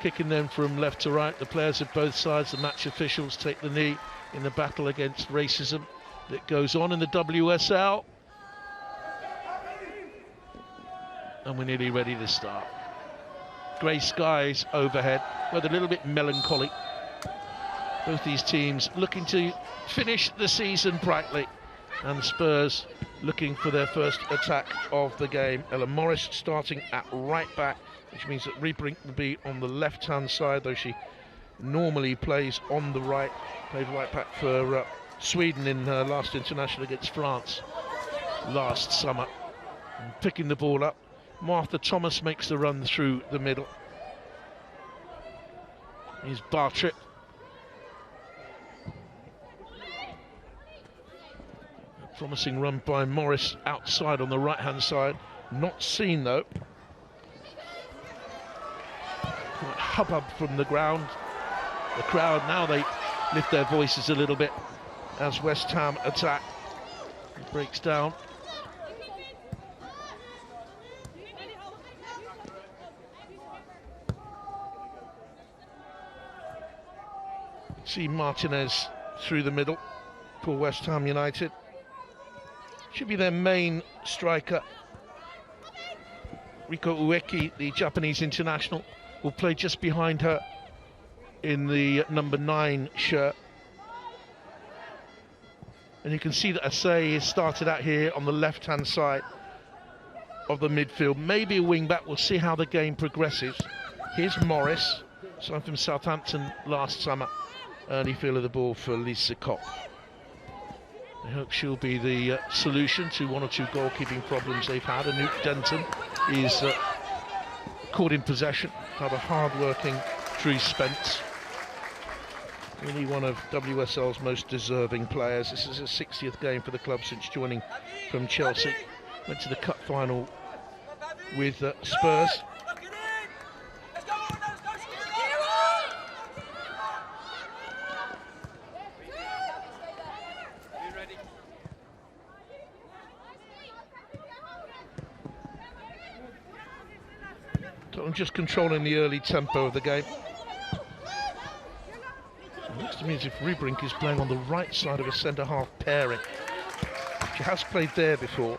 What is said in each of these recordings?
kicking them from left to right. The players of both sides, the match officials, take the knee in the battle against racism that goes on in the WSL. And we're nearly ready to start. Grey skies overhead, weather a little bit melancholy. Both these teams looking to finish the season brightly, and Spurs looking for their first attack of the game. Ella Morris starting at right back, which means that Riebrink will be on the left-hand side, though she normally plays on the right. Played right back for Sweden in her last international against France last summer. And picking the ball up, Martha Thomas makes the run through the middle. Here's Bartrip. A promising run by Morris outside on the right-hand side. Not seen though. Quite hubbub from the ground. The crowd now, they lift their voices a little bit as West Ham attack. It breaks down. See Martinez through the middle for West Ham United. Should be their main striker. Riko Ueki, the Japanese international, will play just behind her in the number 9 shirt. And you can see that Asai has started out here on the left-hand side of the midfield. Maybe a wing-back, we'll see how the game progresses. Here's Morris, signed from Southampton last summer. Early feel of the ball for Lisa Kopp. I hope she'll be the solution to one or two goalkeeping problems they've had. Anouk Denton is caught in possession by the hard-working Drew Spence. Really one of WSL's most deserving players. This is his 60th game for the club since joining from Chelsea. Went to the cup final with Spurs. Tottenham just controlling the early tempo of the game. It looks to me as if Riebrink is playing on the right side of a centre-half pairing. She has played there before.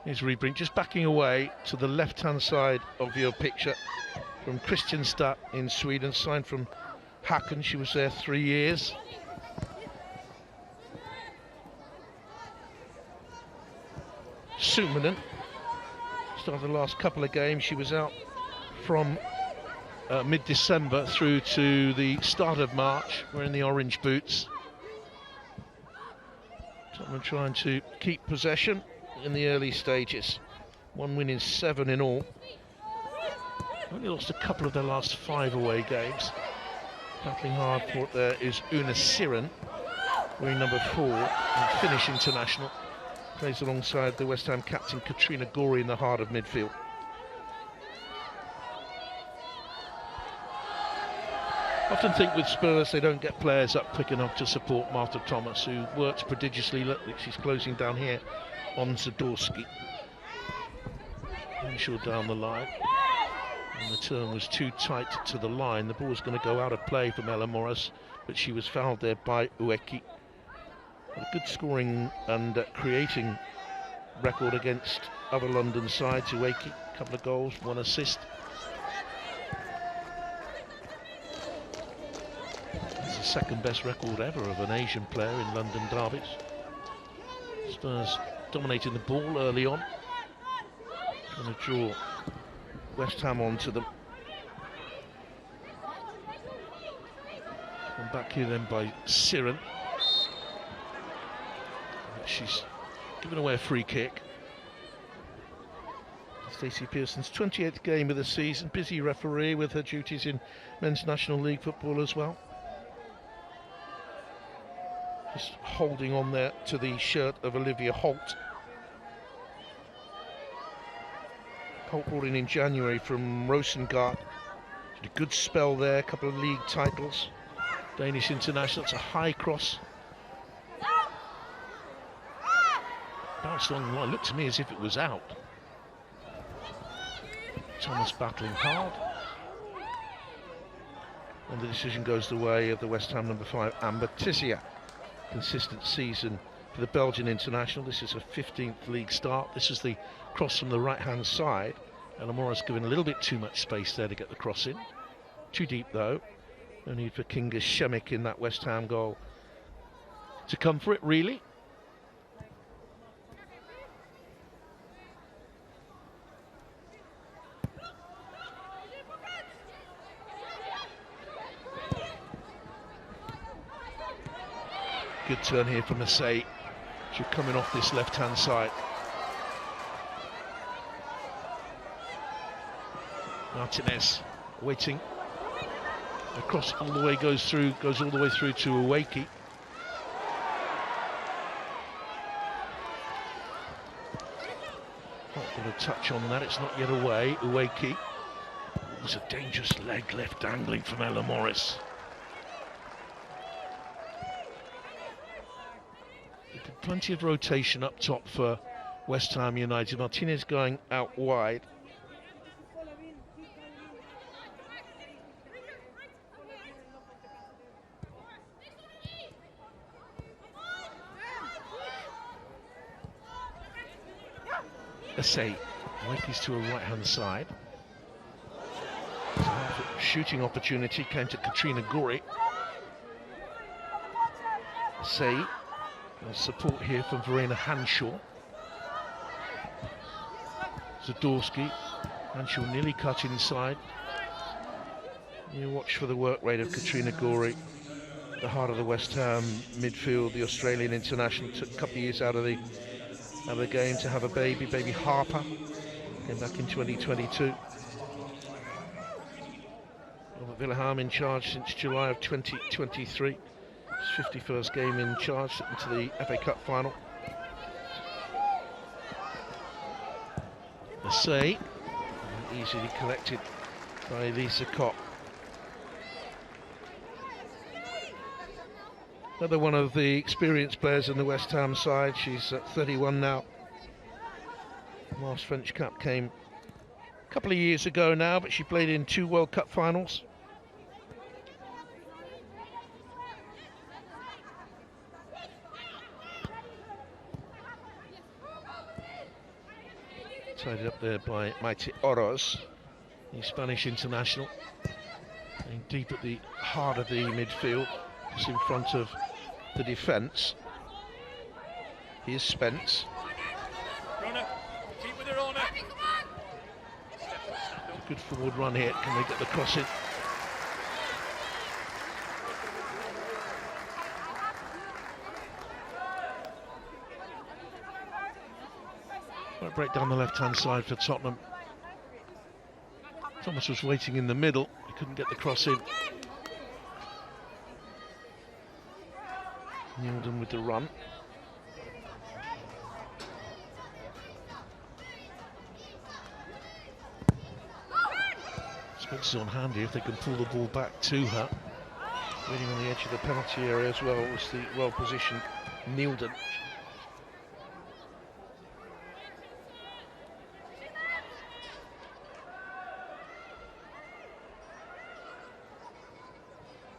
Here's Riebrink just backing away to the left-hand side of your picture from Kristianstad in Sweden, signed from Hacken. She was there 3 years. Sumanen started the last couple of games. She was out from mid-December through to the start of March, wearing the orange boots. Tottenham trying to keep possession in the early stages. 1 win in 7 in all. Only lost a couple of their last 5 away games. Battling hard for it there is Una Siren, wearing number 4, and Finnish international. Plays alongside the West Ham captain Katrina Gori in the heart of midfield. Often think with Spurs they don't get players up quick enough to support Martha Thomas, who works prodigiously. Look, she's closing down here on Zadorsky. Henshaw down the line. And the turn was too tight to the line. The ball was going to go out of play from Ella Morris, but she was fouled there by Ueki. A good scoring and creating record against other London sides. Ueki, a couple of goals, 1 assist. It's the second best record ever of an Asian player in London derbies. Spurs dominating the ball early on. Going to draw West Ham onto them. Come back here then by Siren. She's given away a free kick. Stacey Pearson's 28th game of the season. Busy referee with her duties in Men's National League football as well. Just holding on there to the shirt of Olivia Holt. Holt brought in January from Rosengard. Had a good spell there, a couple of league titles. Danish international, it's a high cross Bounced along the line, looked to me as if it was out. Thomas battling hard. And the decision goes the way of the West Ham number 5, Amber Tisia. Consistent season for the Belgian international. This is a 15th league start. This is the cross from the right-hand side. Elamora's given a little bit too much space there to get the cross in. Too deep though. No need for Kinga Shemik in that West Ham goal to come for it, really. Good turn here from Asay. She's coming off this left-hand side. Martinez waiting. The cross all the way goes all the way through to Uweki. Not got a touch on that, it's not yet away. Uweki. It was a dangerous leg left dangling from Ella Morris. Plenty of rotation up top for West Ham United. Martinez going out wide. Asay, Wakey's to a right-hand side. Shooting opportunity came to Katrina Gori. Asay. Support here from Verena Hanshaw. Zadorsky. Hanshaw nearly cut inside. You watch for the work rate of Katrina Gori, the heart of the West Ham midfield. The Australian international took a couple of years out of the game to have a baby Harper. Came back in 2022. Robert Villeham in charge since July of 2023. 51st game in charge into the FA Cup final. Asay, easily collected by Lisa Kopp. Another one of the experienced players in the West Ham side. She's 31 now. Last French Cup came a couple of years ago now, but she played in 2 World Cup finals. Tied up there by Maite Oroz, the Spanish international. And deep at the heart of the midfield, just in front of the defence. Here's Spence. Rona, keep with her, Rona. A good forward run here. Can they get the cross in? Break down the left-hand side for Tottenham. Thomas was waiting in the middle. He couldn't get the cross in. Nilden with the run. Spencer's on hand here if they can pull the ball back to her. Waiting on the edge of the penalty area as well was the well-positioned Nilden.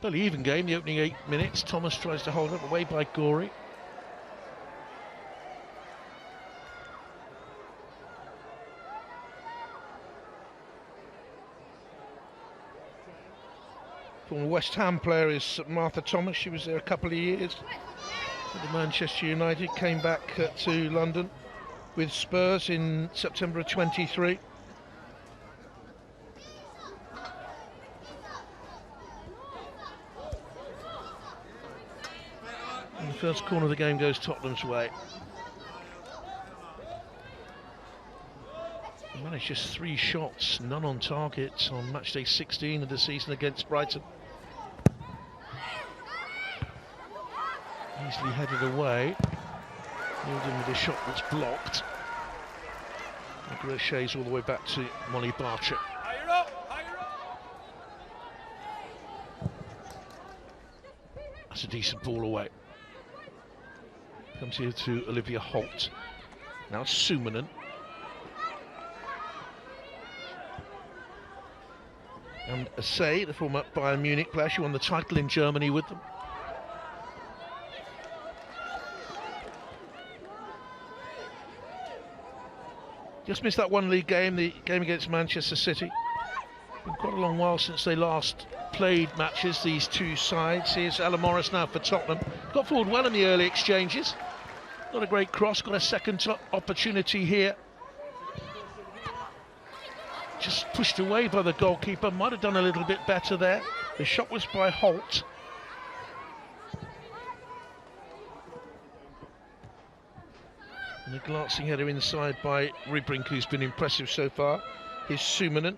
Fairly even game, the opening 8 minutes. Thomas tries to hold up, away by Gori. Former West Ham player is Martha Thomas. She was there a couple of years with Manchester United, came back to London with Spurs in September of 23. First corner of the game goes Tottenham's way. They managed just 3 shots, none on target on match day 16 of the season against Brighton. Easily headed away. Nilden with a shot that's blocked. Ricochets all the way back to Molly Barcher. That's a decent ball away. Comes here to Olivia Holt. Now Sumanen. And Assay, the former Bayern Munich player, she won the title in Germany with them. Just missed that one league game, the game against Manchester City. Been quite a long while since they last played matches, these two sides. Here's Ella Morris now for Tottenham. Got forward well in the early exchanges. Not a great cross, got a second opportunity here. Just pushed away by the goalkeeper, might have done a little bit better there. The shot was by Holt. And a glancing header inside by Riebrink, who's been impressive so far. Here's Sumanen.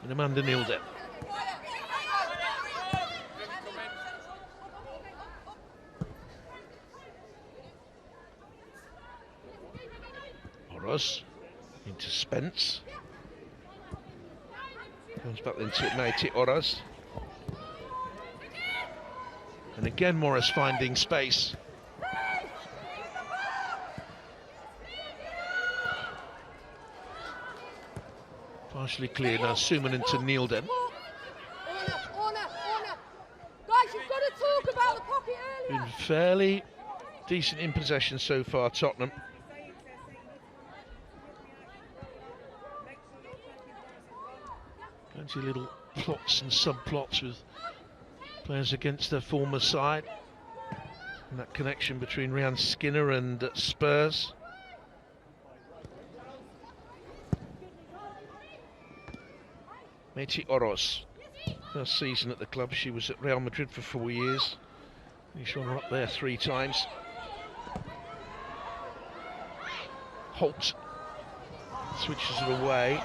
And Amanda Nilden. Oros into Spence. Comes back into Meiti Oros. And again Morris finding space. Partially clear now, Suman into Nielden. Guys, you've got to talk about the pocket earlier. Been fairly decent in possession so far, Tottenham. Plenty of little plots and subplots with players against their former side. And that connection between Rhian Skinner and Spurs. Meiti Oros, first season at the club. She was at Real Madrid for 4 years. He's shown her up there 3 times. Holt switches it away.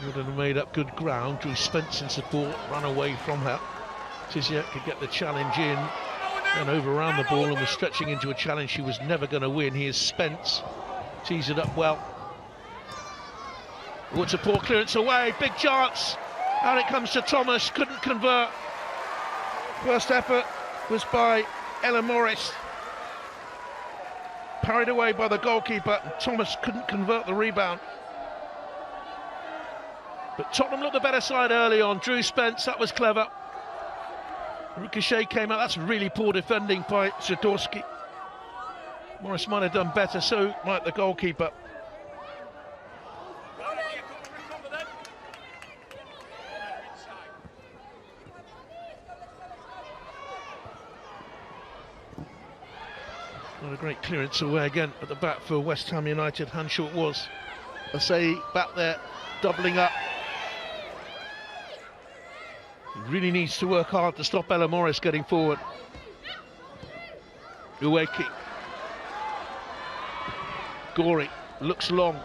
Would have made up good ground. Drew Spence in support, ran away from her. Tiziak could get the challenge in and overran the ball and was stretching into a challenge she was never going to win. Here's Spence, tees it up well. Oh, it's a poor clearance away, big chance. Out it comes to Thomas, couldn't convert. First effort was by Ella Morris. Parried away by the goalkeeper, and Thomas couldn't convert the rebound. But Tottenham looked the better side early on. Drew Spence, that was clever. Ricochet came out, that's really poor defending by Zadorsky. Morris might have done better, so might the goalkeeper. Not a great clearance away again at the back for West Ham United. Hanshaw it was. Assay back there, doubling up. He really needs to work hard to stop Ella Morris getting forward. Uweki. Gorey looks long.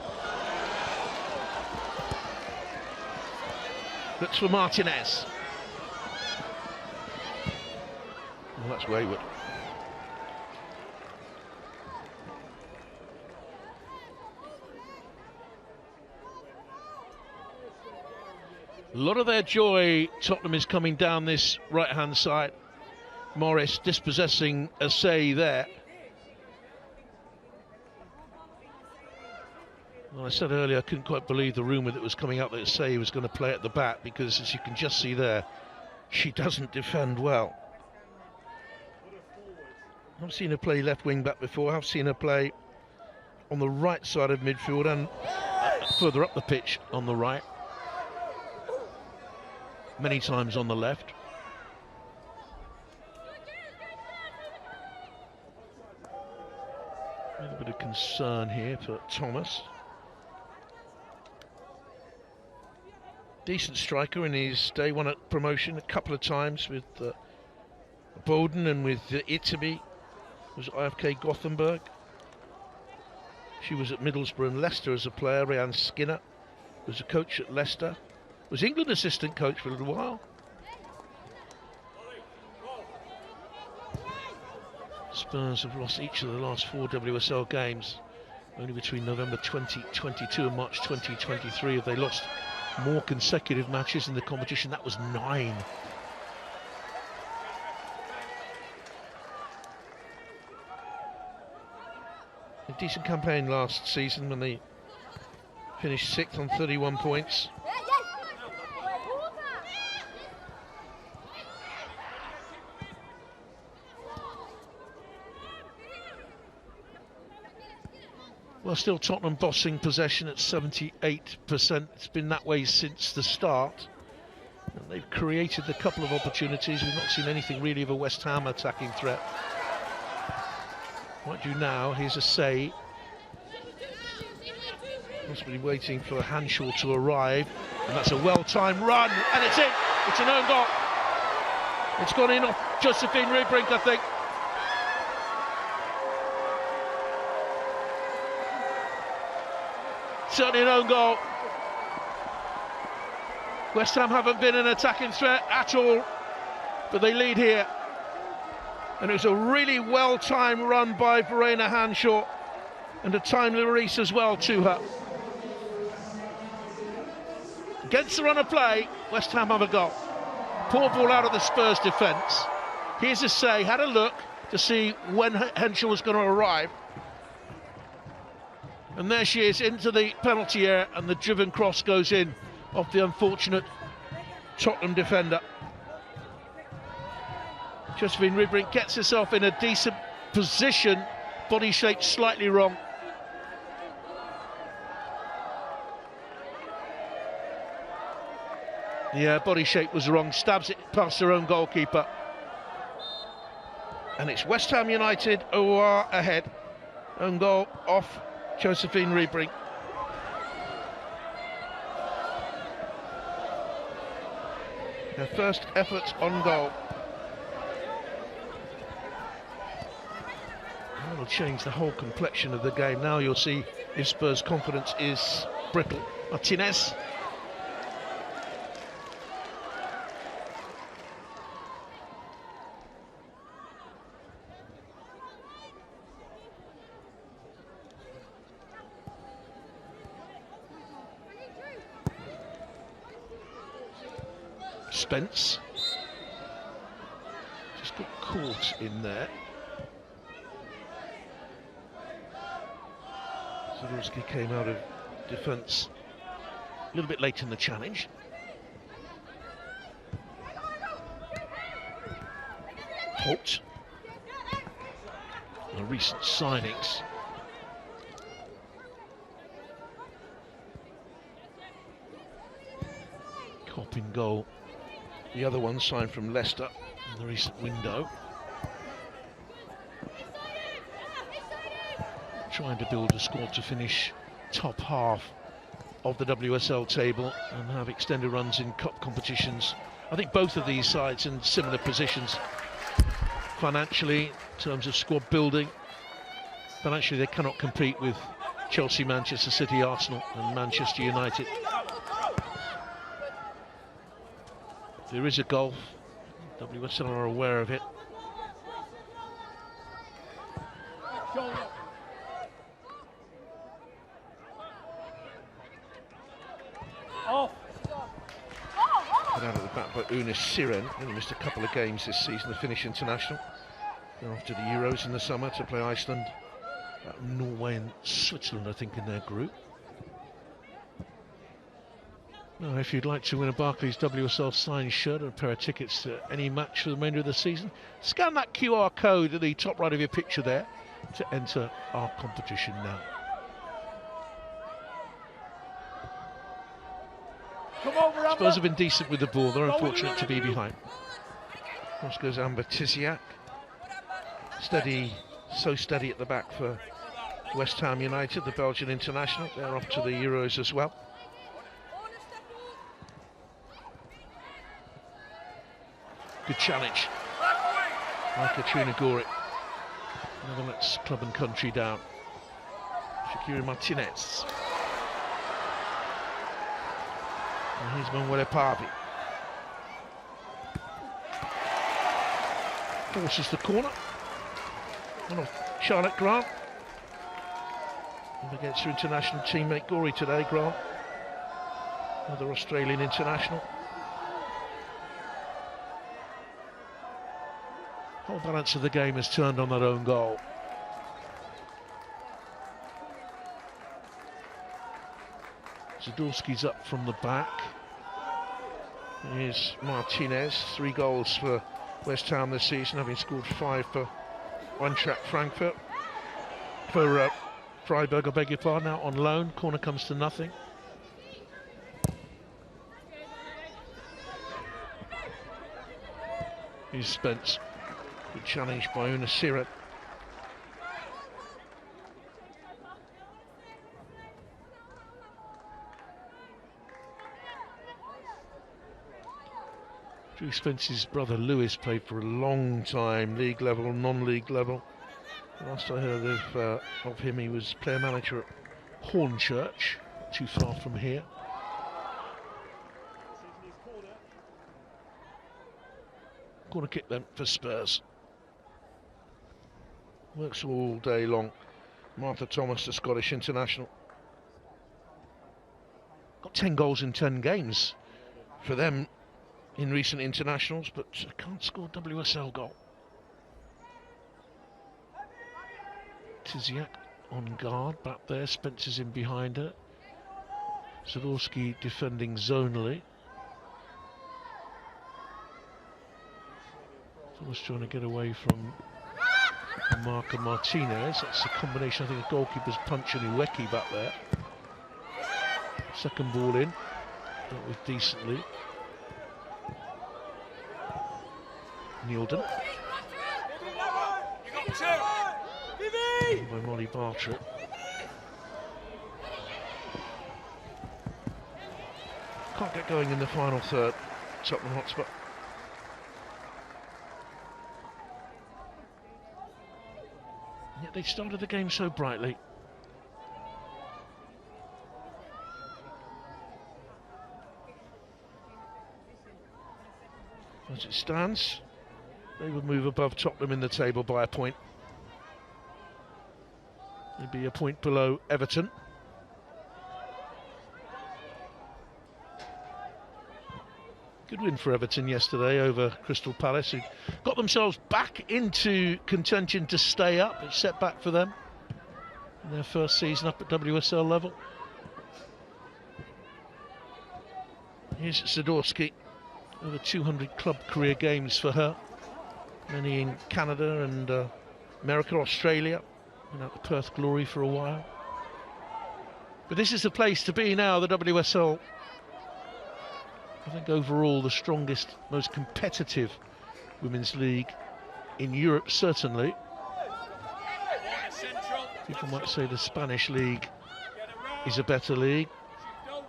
Looks for Martinez. Well, that's wayward. A lot of their joy, Tottenham, is coming down this right-hand side. Morris dispossessing Assay there. Well, I said earlier I couldn't quite believe the rumour that was coming out that Assay was going to play at the back, because as you can just see there, she doesn't defend well. I've seen her play left wing back before. I've seen her play on the right side of midfield and further up the pitch on the right. Many times on the left. A little bit of concern here for Thomas. Decent striker in his day one at promotion a couple of times with Bowden and with Itaby. Was IFK Gothenburg. She was at Middlesbrough and Leicester as a player. Rhian Skinner was a coach at Leicester. Was England assistant coach for a little while. Spurs have lost each of the last 4 WSL games. Only between November 2022 and March 2023 have they lost more consecutive matches in the competition. That was 9. A decent campaign last season when they finished 6th on 31 points. Well, still Tottenham bossing possession at 78%. It's been that way since the start. And they've created a couple of opportunities. We've not seen anything really of a West Ham attacking threat. What do now? Here's a say. Must be waiting for Hanshaw to arrive. And that's a well-timed run. And it's in. It's an own goal. It's gone in off Josephine Riebrink, I think. Certainly an own goal. West Ham haven't been an attacking threat at all, but they lead here. And it was a really well-timed run by Verena Hanshaw, and a timely release as well to her. Against the run of play, West Ham have a goal. Poor ball out of the Spurs defence. Here's a say, had a look to see when Hanshaw was going to arrive. And there she is into the penalty area, and the driven cross goes in off the unfortunate Tottenham defender. Josephine Riebrink gets herself in a decent position, body shape slightly wrong. Yeah, body shape was wrong, stabs it past her own goalkeeper. And it's West Ham United who are ahead. Own goal off Josephine Riebrink. Her first effort on goal. That'll change the whole complexion of the game. Now you'll see if Spurs' confidence is brittle. Martinez. Spence just got caught in there. Zadorski came out of defence a little bit late in the challenge. Holt, the recent signings. Cop in goal. The other one signed from Leicester in the recent window. Trying to build a squad to finish top half of the WSL table and have extended runs in cup competitions. I think both of these sides in similar positions financially, in terms of squad building. Financially, they cannot compete with Chelsea, Manchester City, Arsenal and Manchester United. There is a goal. WSL are aware of it. Off. Put out at the back by Una Siren. Only missed a couple of games this season, the Finnish international. They're off to the Euros in the summer to play Iceland, Norway and Switzerland, I think, in their group. Now, if you'd like to win a Barclays WSL signed shirt and a pair of tickets to any match for the remainder of the season, scan that QR code at the top right of your picture there to enter our competition now. Spurs have been decent with the ball. They're unfortunate to be behind. Cross goes Amber Tiziak. Steady, so steady at the back for West Ham United, the Belgian international. They're off to the Euros as well. Good challenge by Katrina Gori. Never lets club and country down. Shakira Martinez. And here's Manuela Parvi. Forces the corner. One of Charlotte Grant. And against her international teammate Gori today, Grant. Another Australian international. Whole balance of the game has turned on that own goal. Zadorski's up from the back. Here's Martinez, 3 goals for West Ham this season, having scored 5 for Eintracht Frankfurt. For Freiburg, I beg your pardon, out on loan. Corner comes to nothing. Here's Spence. Good challenge by Una Siren. Drew Spence's brother Lewis played for a long time, league level, non-league level. Last I heard of him, he was player manager at Hornchurch, too far from here. Corner kick then for Spurs. Works all day long. Martha Thomas, the Scottish international. Got 10 goals in 10 games for them in recent internationals, but can't score a WSL goal. Tiziak on guard back there, Spencer's in behind her. Zadorski defending zonally. Thomas trying to get away from Marco Martinez. That's a combination, I think, of goalkeeper's punch and Uweki back there. Second ball in, dealt with decently. Nielden. By Molly Bartlett. Can't get going in the final third, Tottenham Hotspur. Yet they started the game so brightly. As it stands, they would move above Tottenham in the table by a point. They'd be a point below Everton. Good win for Everton yesterday over Crystal Palace, who got themselves back into contention to stay up. It's set back for them in their first season up at WSL level. Here's Zadorski, over 200 club career games for her. Many in Canada and America, Australia. Been out the Perth Glory for a while. But this is the place to be now, the WSL. I think overall the strongest, most competitive women's league in Europe, certainly. People might say the Spanish league is a better league.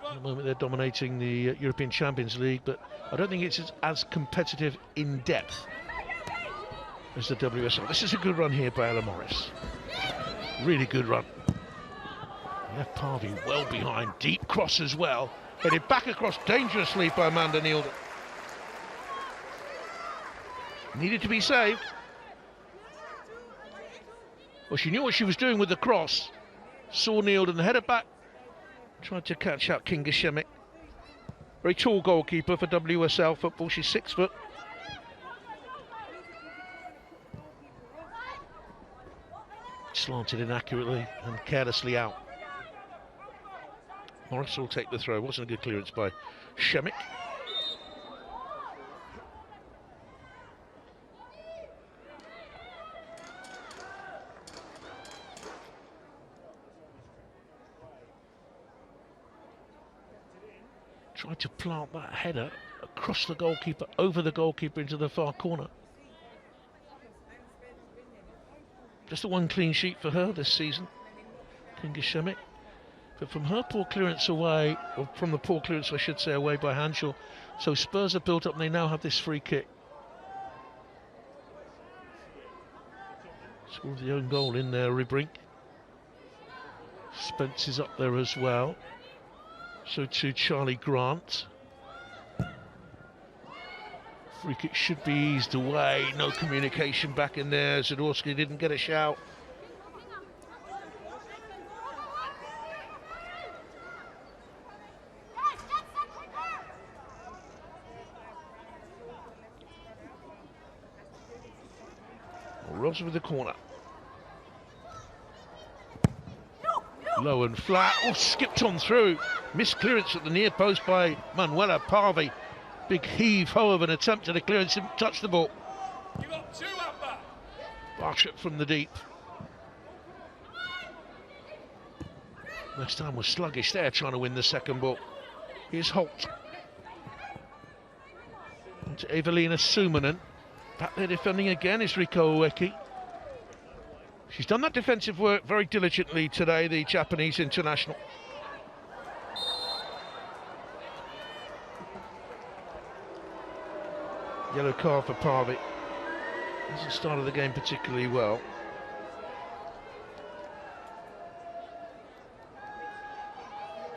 At the moment they're dominating the European Champions League, but I don't think it's as competitive in depth as the WSL. This is a good run here by Ella Morris. Really good run. Left Parvey well behind, deep cross as well. Headed back across dangerously by Amanda Nielden. Needed to be saved. Well, she knew what she was doing with the cross. Saw Nielden, headed back. Tried to catch out Kinga Shemik. Very tall goalkeeper for WSL football. She's 6 foot. Slanted inaccurately and carelessly out. Morris will take the throw. Wasn't a good clearance by Shemik. Tried to plant that header across the goalkeeper, over the goalkeeper into the far corner. Just the one clean sheet for her this season, Kinga Shemik. But from her poor clearance away, or from the poor clearance I should say, away by Hanshaw, so Spurs are built up and they now have this free kick. Scored the own goal in there, Ribrink. Spence is up there as well. So too Charlie Grant. Free kick should be eased away. No communication back in there. Zadorski didn't get a shout. Ross with the corner. Low and flat. Oh, skipped on through. Missed clearance at the near post by Manuela Parvi. Big heave-ho of an attempt at a clearance. Didn't touch the ball. You got two, Amber. Barship from the deep. West Ham was sluggish there, trying to win the second ball. Here's Holt. To Evelina Sumanen. Back there defending again is Riko Ueki. She's done that defensive work very diligently today, the Japanese international. Yellow card for Parvi. Hasn't started the game particularly well.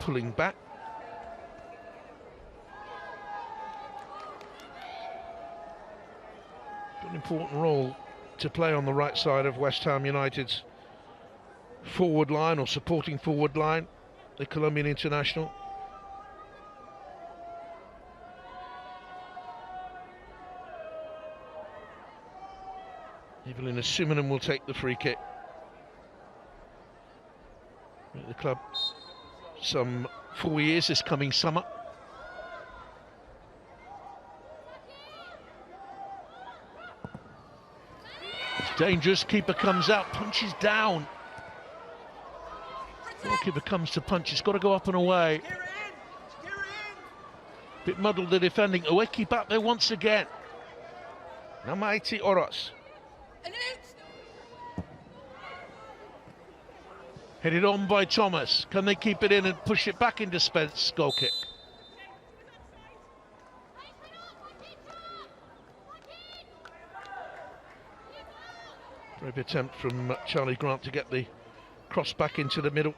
Pulling back. Got an important role to play on the right side of West Ham United's forward line or supporting forward line, the Colombian international. Evelina Sumanen will take the free kick. At the club some 4 years this coming summer. It's dangerous, keeper comes out, punches down. Goalkeeper comes to punch, it's got to go up and away. Bit muddled the defending. Ueki back there once again. Namaiti Oros. Headed on by Thomas. Can they keep it in and push it back into Spence? Goal kick. Very good attempt from Charlie Grant to get the cross back into the middle.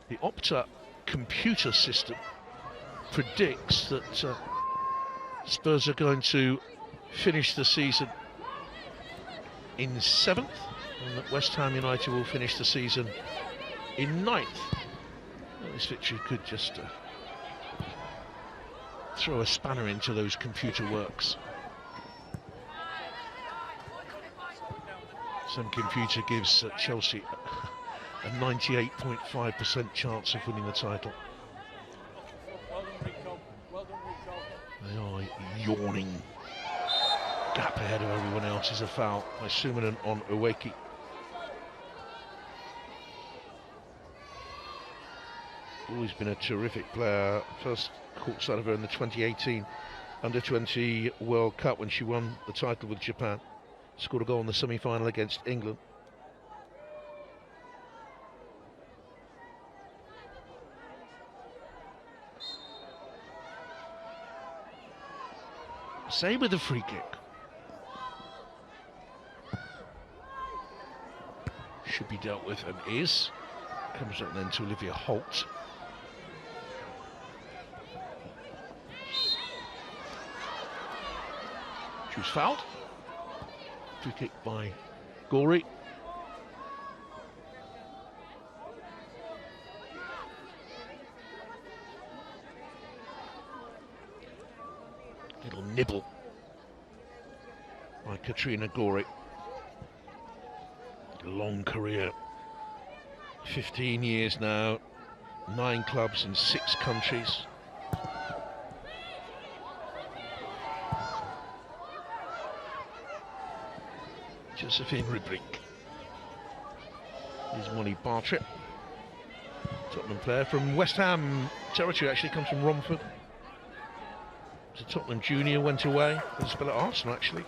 The Opta computer system predicts that Spurs are going to finish the season in 7th and that West Ham United will finish the season in 9th. Well, this victory could just throw a spanner into those computer works. Some computer gives Chelsea a 98.5% chance of winning the title. They are yawning. Gap ahead of everyone else is a foul by Sumanen on Ueki. Always been a terrific player. First caught sight of her in the 2018 Under-20 World Cup when she won the title with Japan. Scored a goal in the semi-final against England. Same with the free kick. Should be dealt with and is. Comes up then to Olivia Holt. She was fouled. Free kick by Gorey. Little nibble by Katrina Gorey. Long career, 15 years now, 9 clubs in 6 countries. Josephine Ribrink. Here's Molly Bartrip, Tottenham player from West Ham territory, actually comes from Romford. Was a Tottenham junior, went away, was a spell at Arsenal actually.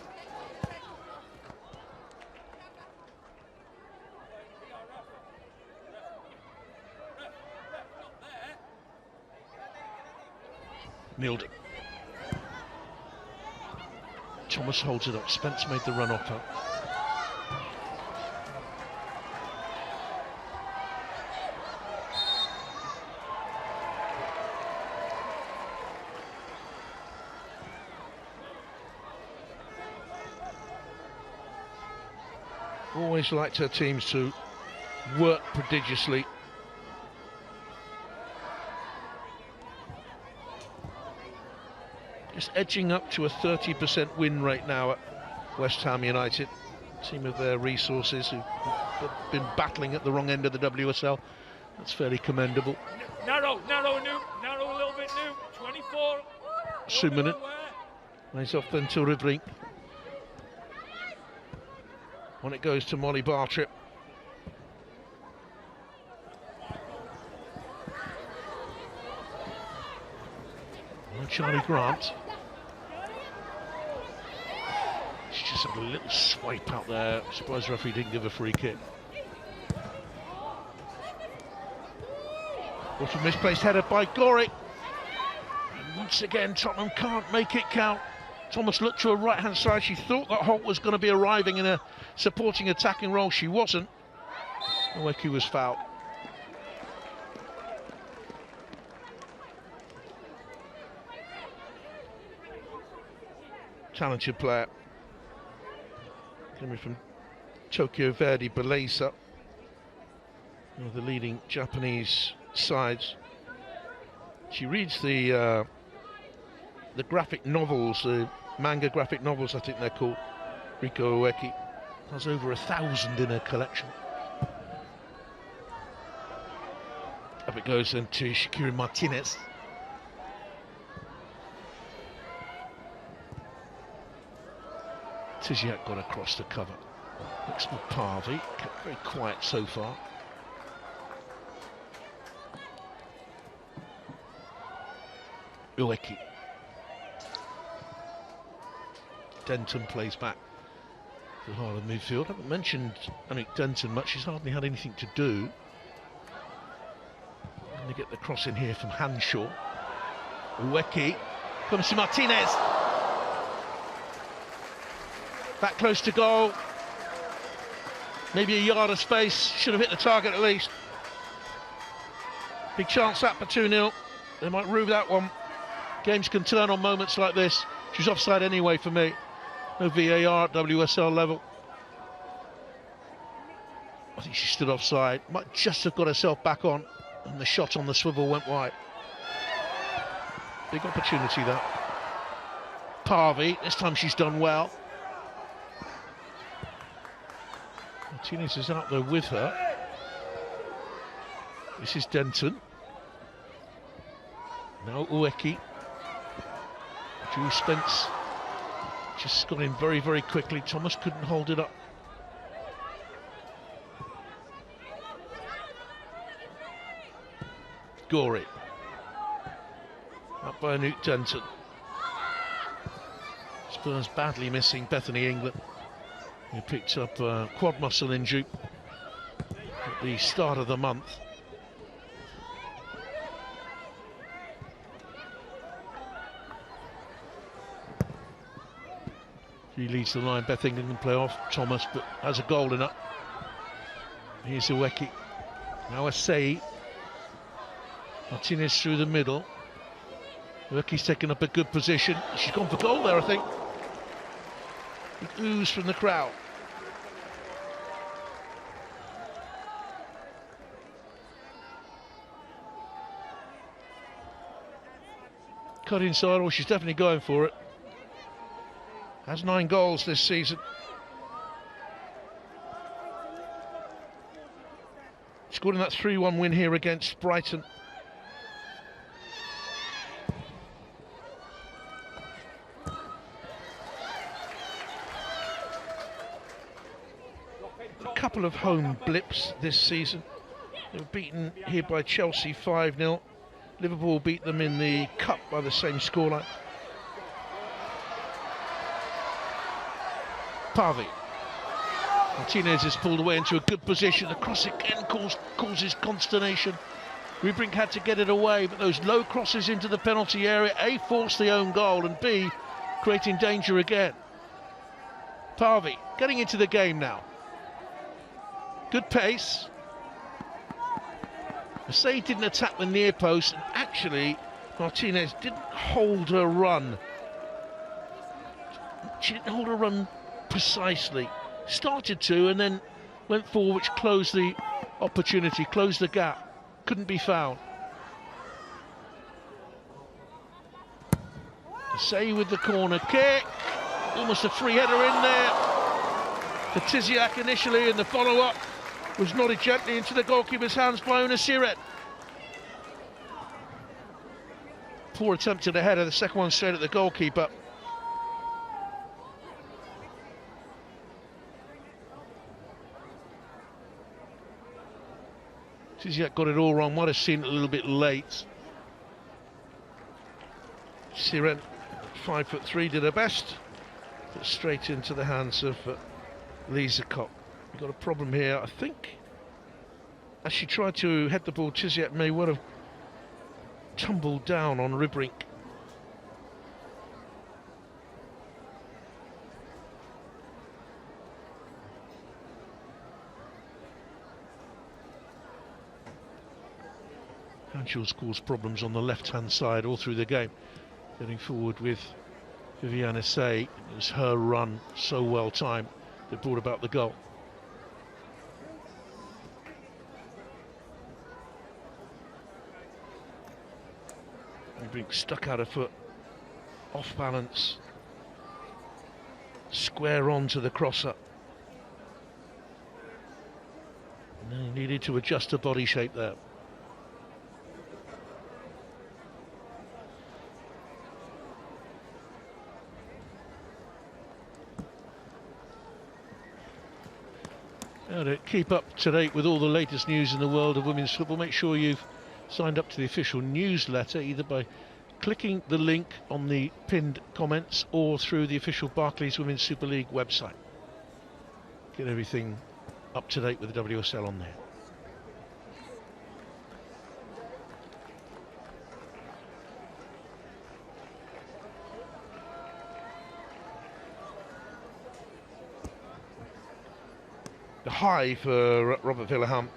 Nilden. Thomas holds it up, Spence made the run off her. Always liked her teams to worked prodigiously. Just edging up to a 30% win rate now at West Ham United. Team of their resources who've been battling at the wrong end of the WSL. That's fairly commendable. Narrow, a little bit new. 24. Suminen. Lays off then to Rivlin. When it goes to Molly Bartrip. And Charlie Grant. She's just had a little swipe out there. I'm surprised the referee didn't give a free kick. What a misplaced header by Gorick. And once again, Tottenham can't make it count. Thomas looked to her right-hand side. She thought that Holt was going to be arriving in a supporting attacking role. She wasn't. Oweki was fouled. Talented player. Coming from Tokyo Verdy Balesa, one of the leading Japanese sides. She reads the graphic novels, the manga graphic novels, I think they're called. Riko Oweki has over 1,000 in her collection. Up it goes then to Shakira Martinez. Tiziak got across the cover. Looks for Parvey, kept very quiet so far. Oweki. Denton plays back to the heart of midfield. I haven't mentioned Anik Denton much, he's hardly had anything to do. And they get the cross in here from Hanshaw. Oweki comes to Martinez. That close to goal. Maybe a yard of space, should have hit the target at least. Big chance that for 2-0. They might rue that one. Games can turn on moments like this. She's offside anyway for me. No VAR at WSL level. I think she stood offside. Might just have got herself back on, and the shot on the swivel went wide. Big opportunity that. Parvey, this time she's done well. Martinez is out there with her. This is Denton. Now Oweki. Drew Spence just got in very, very quickly. Thomas couldn't hold it up. Gorey. Up by Anouk Denton. Spurs badly missing Bethany England, who picked up a quad muscle injury at the start of the month. She leads the line. Beth England can play off Thomas, but has a goal in it. Here's Oweki. Now Asei. Martinez through the middle. Oweki's taking up a good position. She's gone for goal there, I think. Big ooze from the crowd. Cut inside, or she's definitely going for it. Has 9 goals this season. Scored in that 3-1 win here against Brighton. A couple of home blips this season. They were beaten here by Chelsea 5-0. Liverpool beat them in the Cup by the same scoreline. Parvey. Martinez is pulled away into a good position. The cross again causes consternation. Riebrink had to get it away, but those low crosses into the penalty area, A, forced the own goal, and B, creating danger again. Parvey getting into the game now. Good pace. Asei didn't attack the near post, and actually Martinez didn't hold her run. She didn't hold her run precisely. Started to, and then went forward, which closed the opportunity, closed the gap, couldn't be found. Say with the corner kick, almost a free header in there. The Tiziak initially, and the follow-up was nodded gently into the goalkeeper's hands by Una Siret. Poor attempt at a header, the second one straight at the goalkeeper. Tiziak got it all wrong, might have seen it a little bit late. Siren, 5'3", did her best, but straight into the hands of Lisa Kopp. We've got a problem here, I think. As she tried to head the ball, Tiziak may well have tumbled down on Ribrink. Hanschel's caused problems on the left-hand side all through the game. Getting forward with Viviane Say, it was her run, so well timed, that brought about the goal. Ribrink stuck out a foot, off balance, square on to the crosser. And he needed to adjust her body shape there. Now to keep up to date with all the latest news in the world of women's football, make sure you've signed up to the official newsletter, either by clicking the link on the pinned comments or through the official Barclays Women's Super League website. Get everything up to date with the WSL on there. The high for Robert Villahamn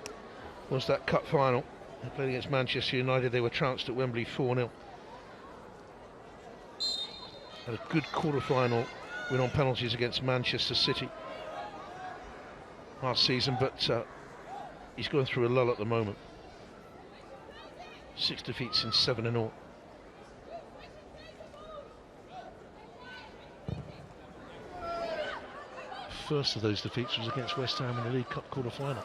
was that cup final. They played against Manchester United. They were trounced at Wembley 4-0. Had a good quarter-final win on penalties against Manchester City last season, but he's going through a lull at the moment. 6 defeats and 7 in all. First of those defeats was against West Ham in the League Cup quarter-final.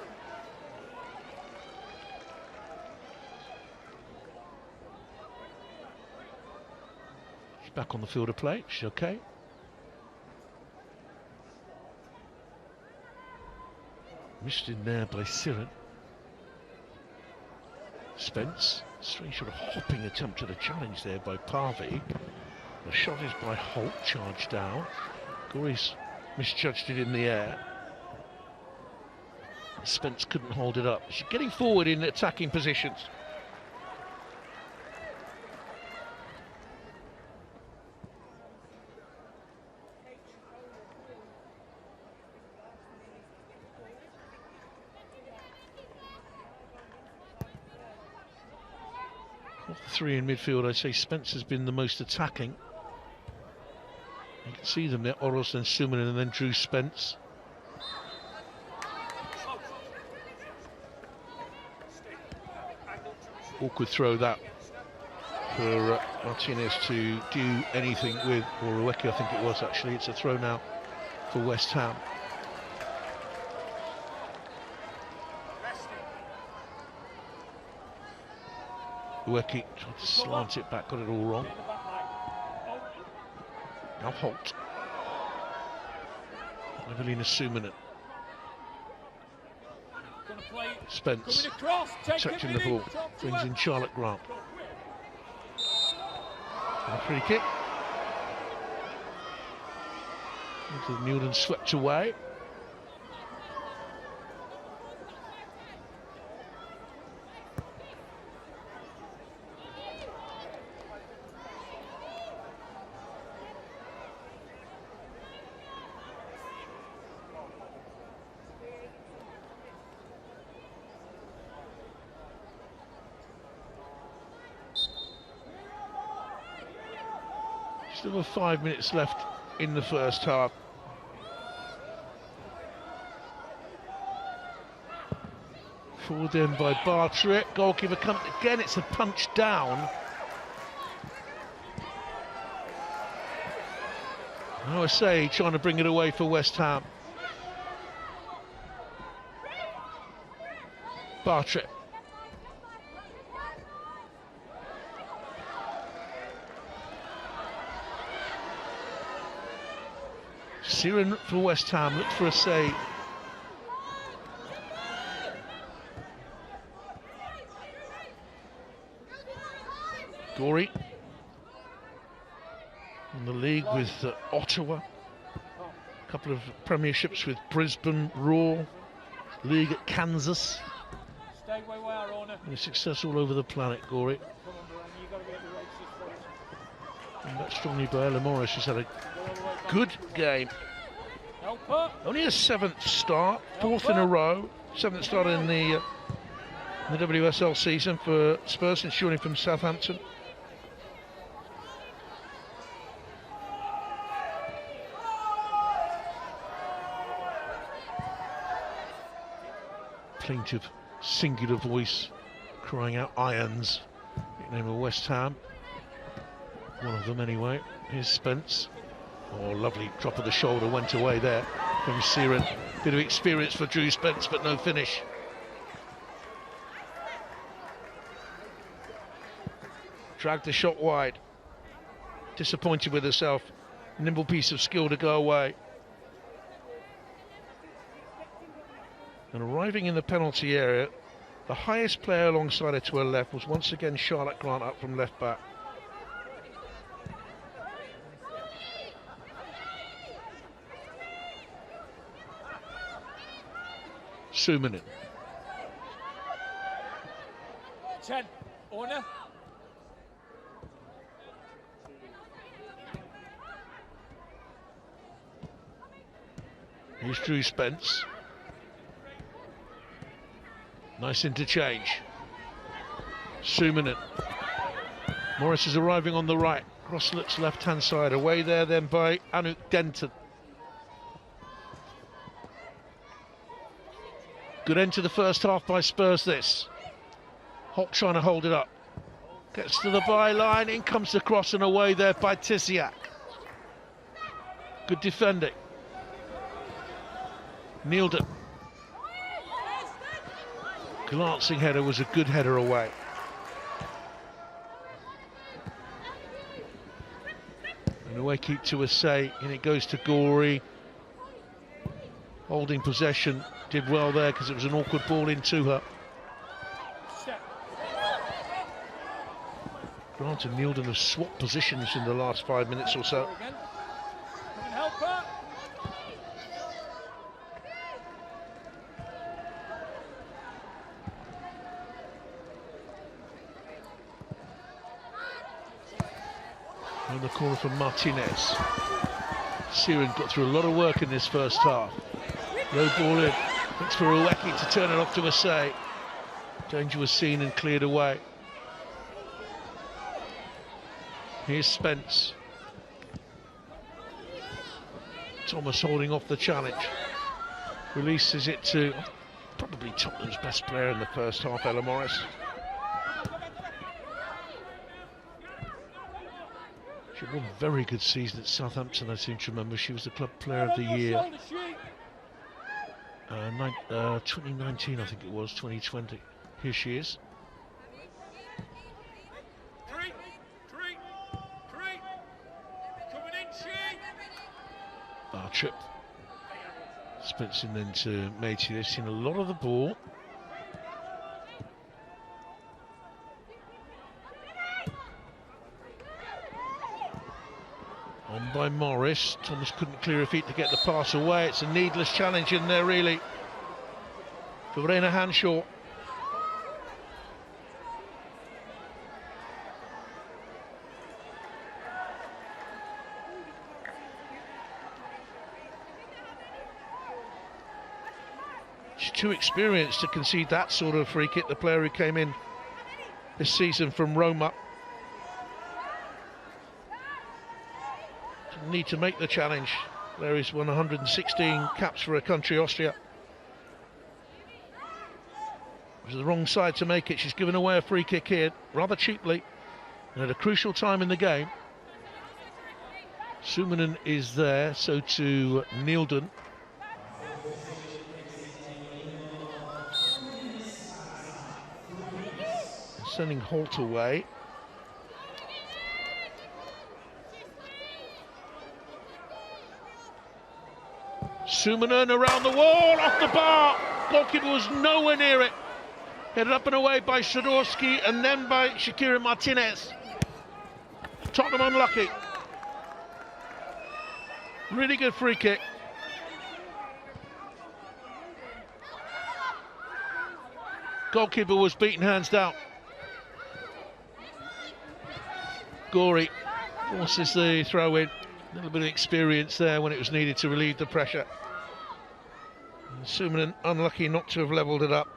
She's back on the field of play, she's okay. Missed in there by Siren. Spence, strange sort of hopping attempt at a challenge there by Parvey. The shot is by Holt, charged down. Gore's misjudged it in the air. Spence couldn't hold it up. She's getting forward in attacking positions. Of the three in midfield, I'd say Spence has been the most attacking. You can see them there, Oros, then Sumanen, and then Drew Spence. Awkward throw that for Martinez to do anything with, or Rueki I think it was actually. It's a throw now for West Ham. Rueki tried to slant it back, got it all wrong. Now Holt. Evelina Sumanen. Spence touching the ball, brings in Charlotte Grant. And a free kick. Into Newland, swept away. Still have 5 minutes left in the first half. Pulled in by Barclays. Goalkeeper comes again. It's a punch down. OSA trying to bring it away for West Ham. Barclays. Siren for West Ham, look for a save. Gorey in the league with Ottawa, a couple of premierships with Brisbane Roar, league at Kansas. Stay where we are, Orna. And success all over the planet, Gorey. Come on, Brian, you got to get the races for us. And that's strongly by Ella Morris, who's had a good game. Help her. Only a seventh start, fourth in a row. Seventh start in the WSL season for Spurs since joining from Southampton. Plaintive, singular voice crying out irons. Nickname of West Ham. One of them anyway. Here's Spence. Oh, lovely drop of the shoulder, went away there from Siren. Bit of experience for Drew Spence, but no finish. Dragged the shot wide. Disappointed with herself. Nimble piece of skill to go away. And arriving in the penalty area, the highest player alongside her to her left was once again Charlotte Grant up from left back. Suominen. 10. Orna. Here's Drew Spence. Nice interchange. Suominen. Morris is arriving on the right. Crosslet's left-hand side. Away there then by Anouk Denton. Good end to the first half by Spurs this. Holt trying to hold it up. Gets to the byline. In comes the cross and away there by Tisiak. Good defending. Nielden. Glancing header was a good header away. And away keep to Assay, and it goes to Gorey. Holding possession, did well there because it was an awkward ball into her. Grant and Nielden have swapped positions in the last 5 minutes or so. Come and help her. On the corner from Martinez. Siren got through a lot of work in this first half. Low ball in. Looks for Uweki to turn it off to Assay. Danger was seen and cleared away. Here's Spence. Thomas holding off the challenge. Releases it to probably Tottenham's best player in the first half, Ella Morris. She had one very good season at Southampton, I seem to remember. She was the club player of the year. 2019, I think it was, 2020. Here she is. Bartrip. Spencer then to Matey. They've seen a lot of the ball. On by Morris. Thomas couldn't clear her feet to get the pass away. It's a needless challenge in there, really, for Verena Hanshaw. She's too experienced to concede that sort of free kick. The player who came in this season from Roma didn't need to make the challenge. There is 116 caps for her country, Austria. was the wrong side to make it. She's given away a free kick here, rather cheaply, and at a crucial time in the game. Suominen is there, so to Nielden. Sending Holt away. Suominen around the wall, off the bar. Goalkeeper was nowhere near it. Headed up and away by Sadorski and then by Shakira Martinez. Tottenham unlucky. Really good free kick. Goalkeeper was beaten hands down. Gorey forces the throw in. A little bit of experience there when it was needed to relieve the pressure. Suominen unlucky not to have levelled it up.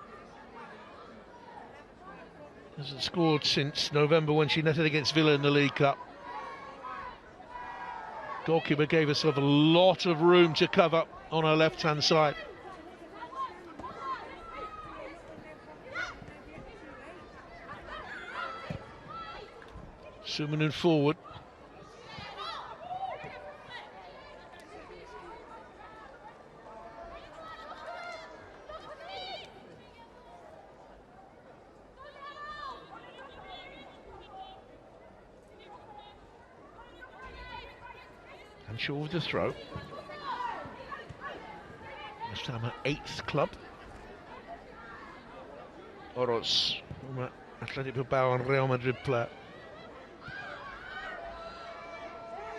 Hasn't scored since November when she netted against Villa in the League Cup. Goalkeeper gave herself a lot of room to cover on her left-hand side. Suominen forward. Shaw with the throw. West Ham her 8th club. Oroz, former Athletic Bilbao and Real Madrid player.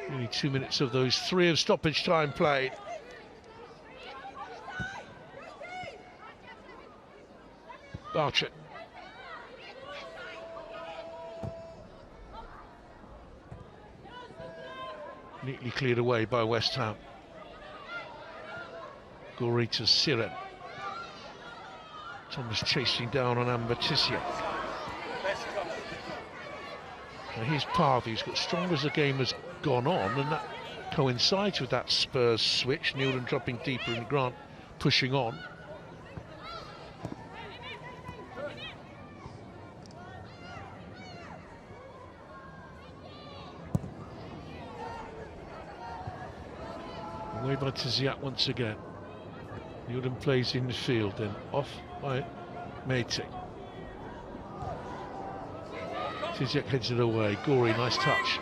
Only 2 minutes of those 3 of stoppage time played. Barclays. Neatly cleared away by West Ham. Gorey to Siren. Thomas chasing down on Ambaticia. Now here's Parvey, who's got stronger as the game has gone on, and that coincides with that Spurs switch. Nielden dropping deeper and Grant pushing on. Away by Tiziak once again. Nielden plays in the field, then off by Meite. Tiziak heads it away. Gorey, nice touch.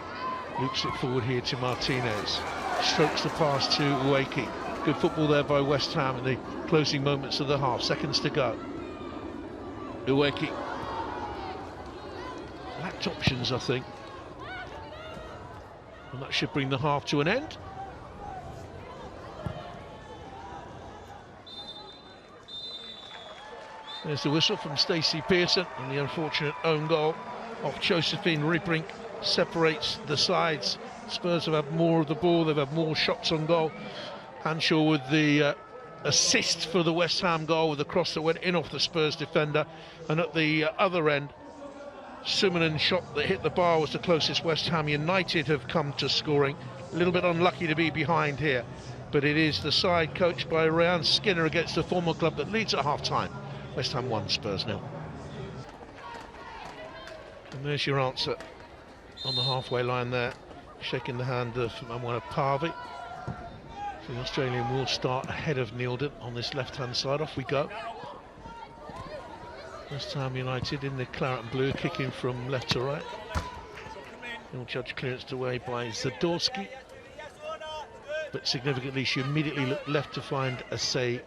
Loops it forward here to Martinez. Strokes the pass to Uweki. Good football there by West Ham in the closing moments of the half. Seconds to go. Uweki. Lacked options, I think. And that should bring the half to an end. There's the whistle from Stacey Pearson, and the unfortunate own goal of Josephine Riebrink separates the sides. Spurs have had more of the ball, they've had more shots on goal. Hanshaw with the assist for the West Ham goal with the cross that went in off the Spurs defender, and at the other end, Suominen's shot that hit the bar was the closest West Ham United have come to scoring. A little bit unlucky to be behind here, but it is the side coached by Ryan Skinner against the former club that leads at half-time. West Ham 1, Spurs 0. And there's your answer on the halfway line there, shaking the hand of Manuela Parvey. So the Australian will start ahead of Nielden on this left-hand side. Off we go. West Ham United in the claret and blue, kicking from left to right. He'll judge clearanced away by Zadorski. But significantly, she immediately looked left to find Asay.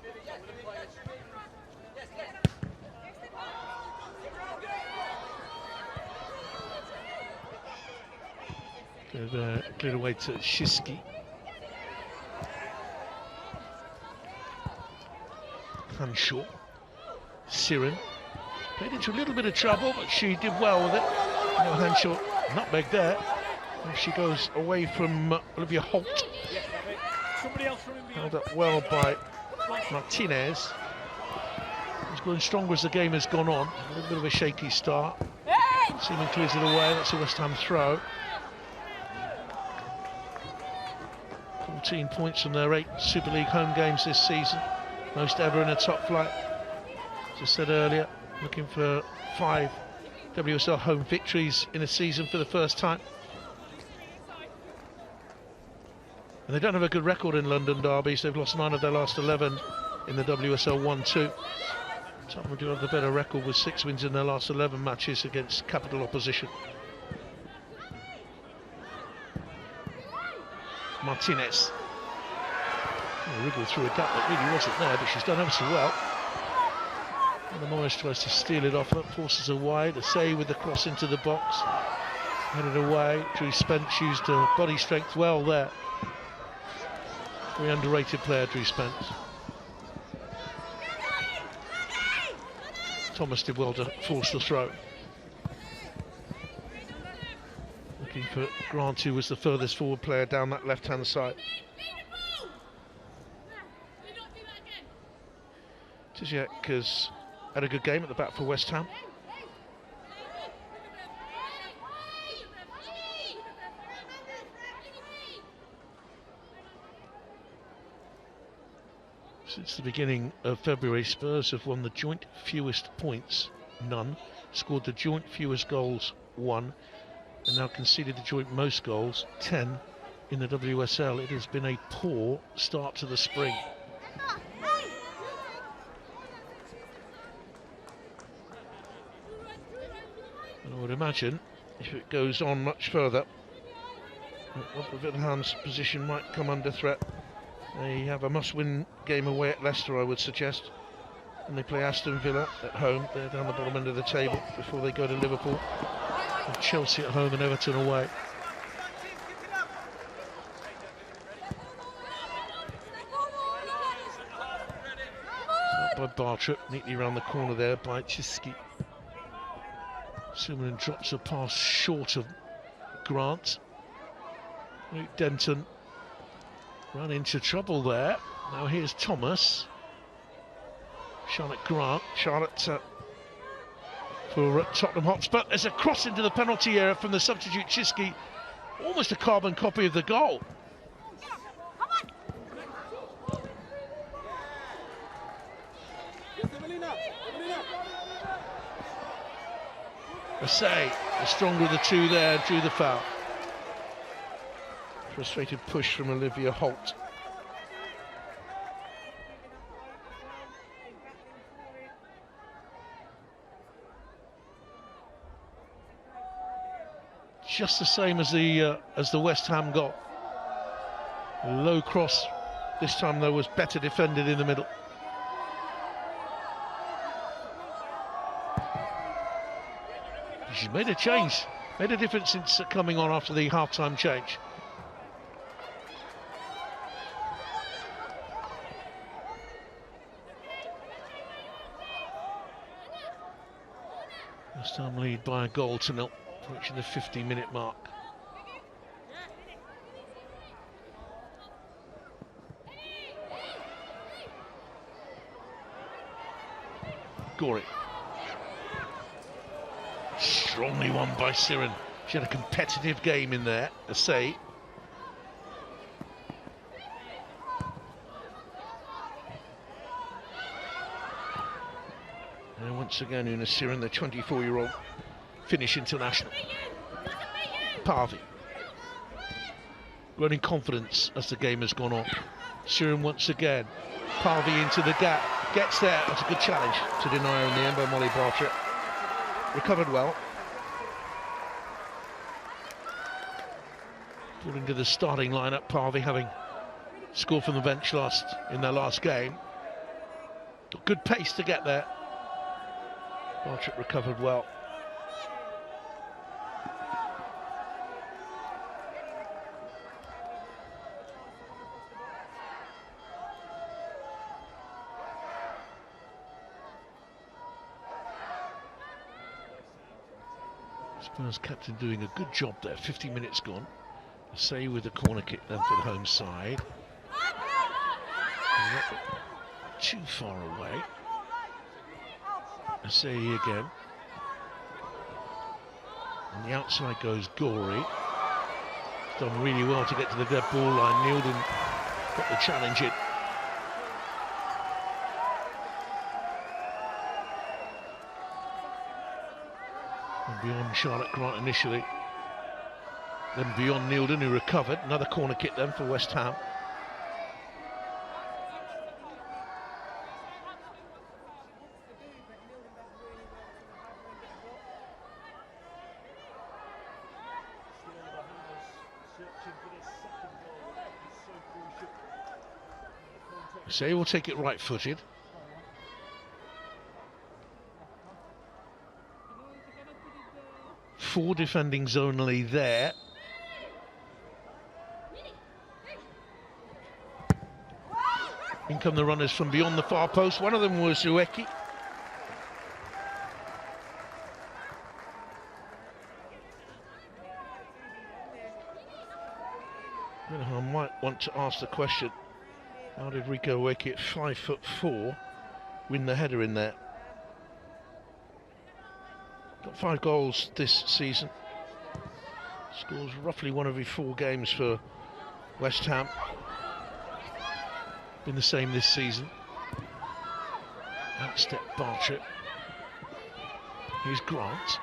Cleared away to Shiski. Hanshaw. Siren. Played into a little bit of trouble, but she did well with it. No, Hanshaw, nutmeg there. And she goes away from Olivia Holt. Held up well by Martinez. He's going stronger as the game has gone on. A little bit of a shaky start. Seaman clears it away. That's a West Ham throw. 14 points from their 8 Super League home games this season, most ever in a top flight, as I said earlier. looking for 5 WSL home victories in a season for the first time. And they don't have a good record in London derbies. They've lost 9 of their last 11 in the WSL 1-2. Tottenham do have the better record with 6 wins in their last 11 matches against capital opposition. Martinez. Wriggled through a gap that really wasn't there, but she's done ever so well. And Morris tries to steal it off her, forces her wide. Asay with the cross into the box. Headed away. Drew Spence used her body strength well there. Very underrated player, Drew Spence. Thomas did well to force the throw. Looking for Grant, who was the furthest forward player down that left-hand side. Tizek has had a good game at the back for West Ham. Since the beginning of February, Spurs have won the joint fewest points, none, scored the joint fewest goals, 1, and now conceded the joint most goals, 10, in the WSL. It has been a poor start to the spring. And I would imagine, if it goes on much further, Wiltham's position might come under threat. They have a must-win game away at Leicester, I would suggest. And they play Aston Villa at home. They're down the bottom end of the table before they go to Liverpool. And Chelsea at home and Everton away. By Bartrip, neatly around the corner there by Chiski. Silverman drops a pass short of Grant. Luke Denton ran into trouble there. Now here's Thomas. Charlotte Grant. Charlotte for Tottenham Hotspur. There's a cross into the penalty area from the substitute Chiski. Almost a carbon copy of the goal. Asay, the stronger of the two there, drew the foul. Frustrated push from Olivia Holt. Just the same as the West Ham goal. A low cross. This time though was better defended in the middle. She's made a change, made a difference since coming on after the half-time change. West Ham lead by a goal to 0, reaching the 50-minute mark. Gorey. Strongly won by Siren. She had a competitive game in there, Asay. And once again, Una Siren, the 24-year-old Finnish international. Parvi. Growing confidence as the game has gone on. Siren once again. Parvi into the gap. Gets there. That's a good challenge to deny her in the end by Molly Bartrett. Recovered well. Put into the starting lineup, Parvi having scored from the bench in their last game. Got good pace to get there. Bartrett recovered well. Spurs captain doing a good job there. 50 minutes gone. Asay with the corner kick then for the home side. Not too far away. Asay again. On the outside goes Gorey. Done really well to get to the dead ball line. Kneeled and got the challenge in. Beyond Charlotte Grant initially. Then beyond Neildon, who recovered. Another corner kick then for West Ham. Say will take it right-footed. Four defending zonally there. In come the runners from beyond the far post. One of them was Ueki. I might want to ask the question, how did Rico Ueki at 5'4" win the header in there? Got 5 goals this season. Scores roughly 1 every 4 games for West Ham. Been the same this season. Outstep Bartrip. Here's Grant.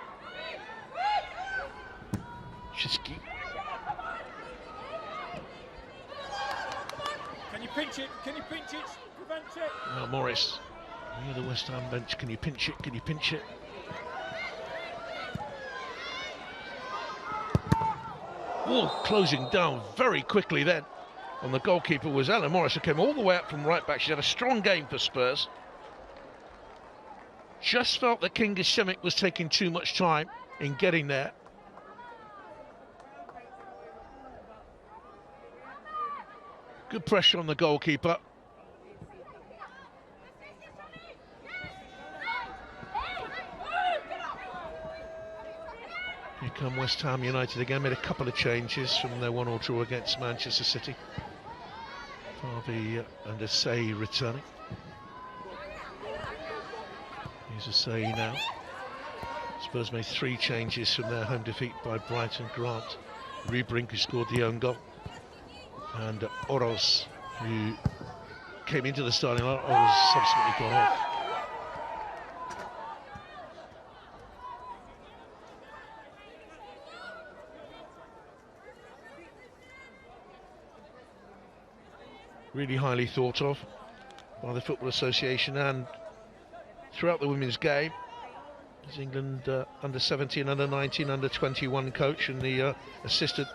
Shiski. Can you pinch it? Can you pinch it? Prevent it. Now Morris. Near the West Ham bench. Can you pinch it? Can you pinch it? Oh, closing down very quickly then. And the goalkeeper was Ella Morris, who came all the way up from right back. She had a strong game for Spurs. Just felt that Kinga Simic was taking too much time in getting there. Good pressure on the goalkeeper. Here come West Ham United again, made a couple of changes from their 1-1 draw against Manchester City. Harvey and Asai returning. Here's Asai now. Spurs made 3 changes from their home defeat by Brighton. Grant, Rebrink, who scored the own goal, and Oros, who came into the starting line. Oros subsequently gone off. Really highly thought of by the Football Association and throughout the women's game. As England under 17, under 19, under 21 coach, and the assistant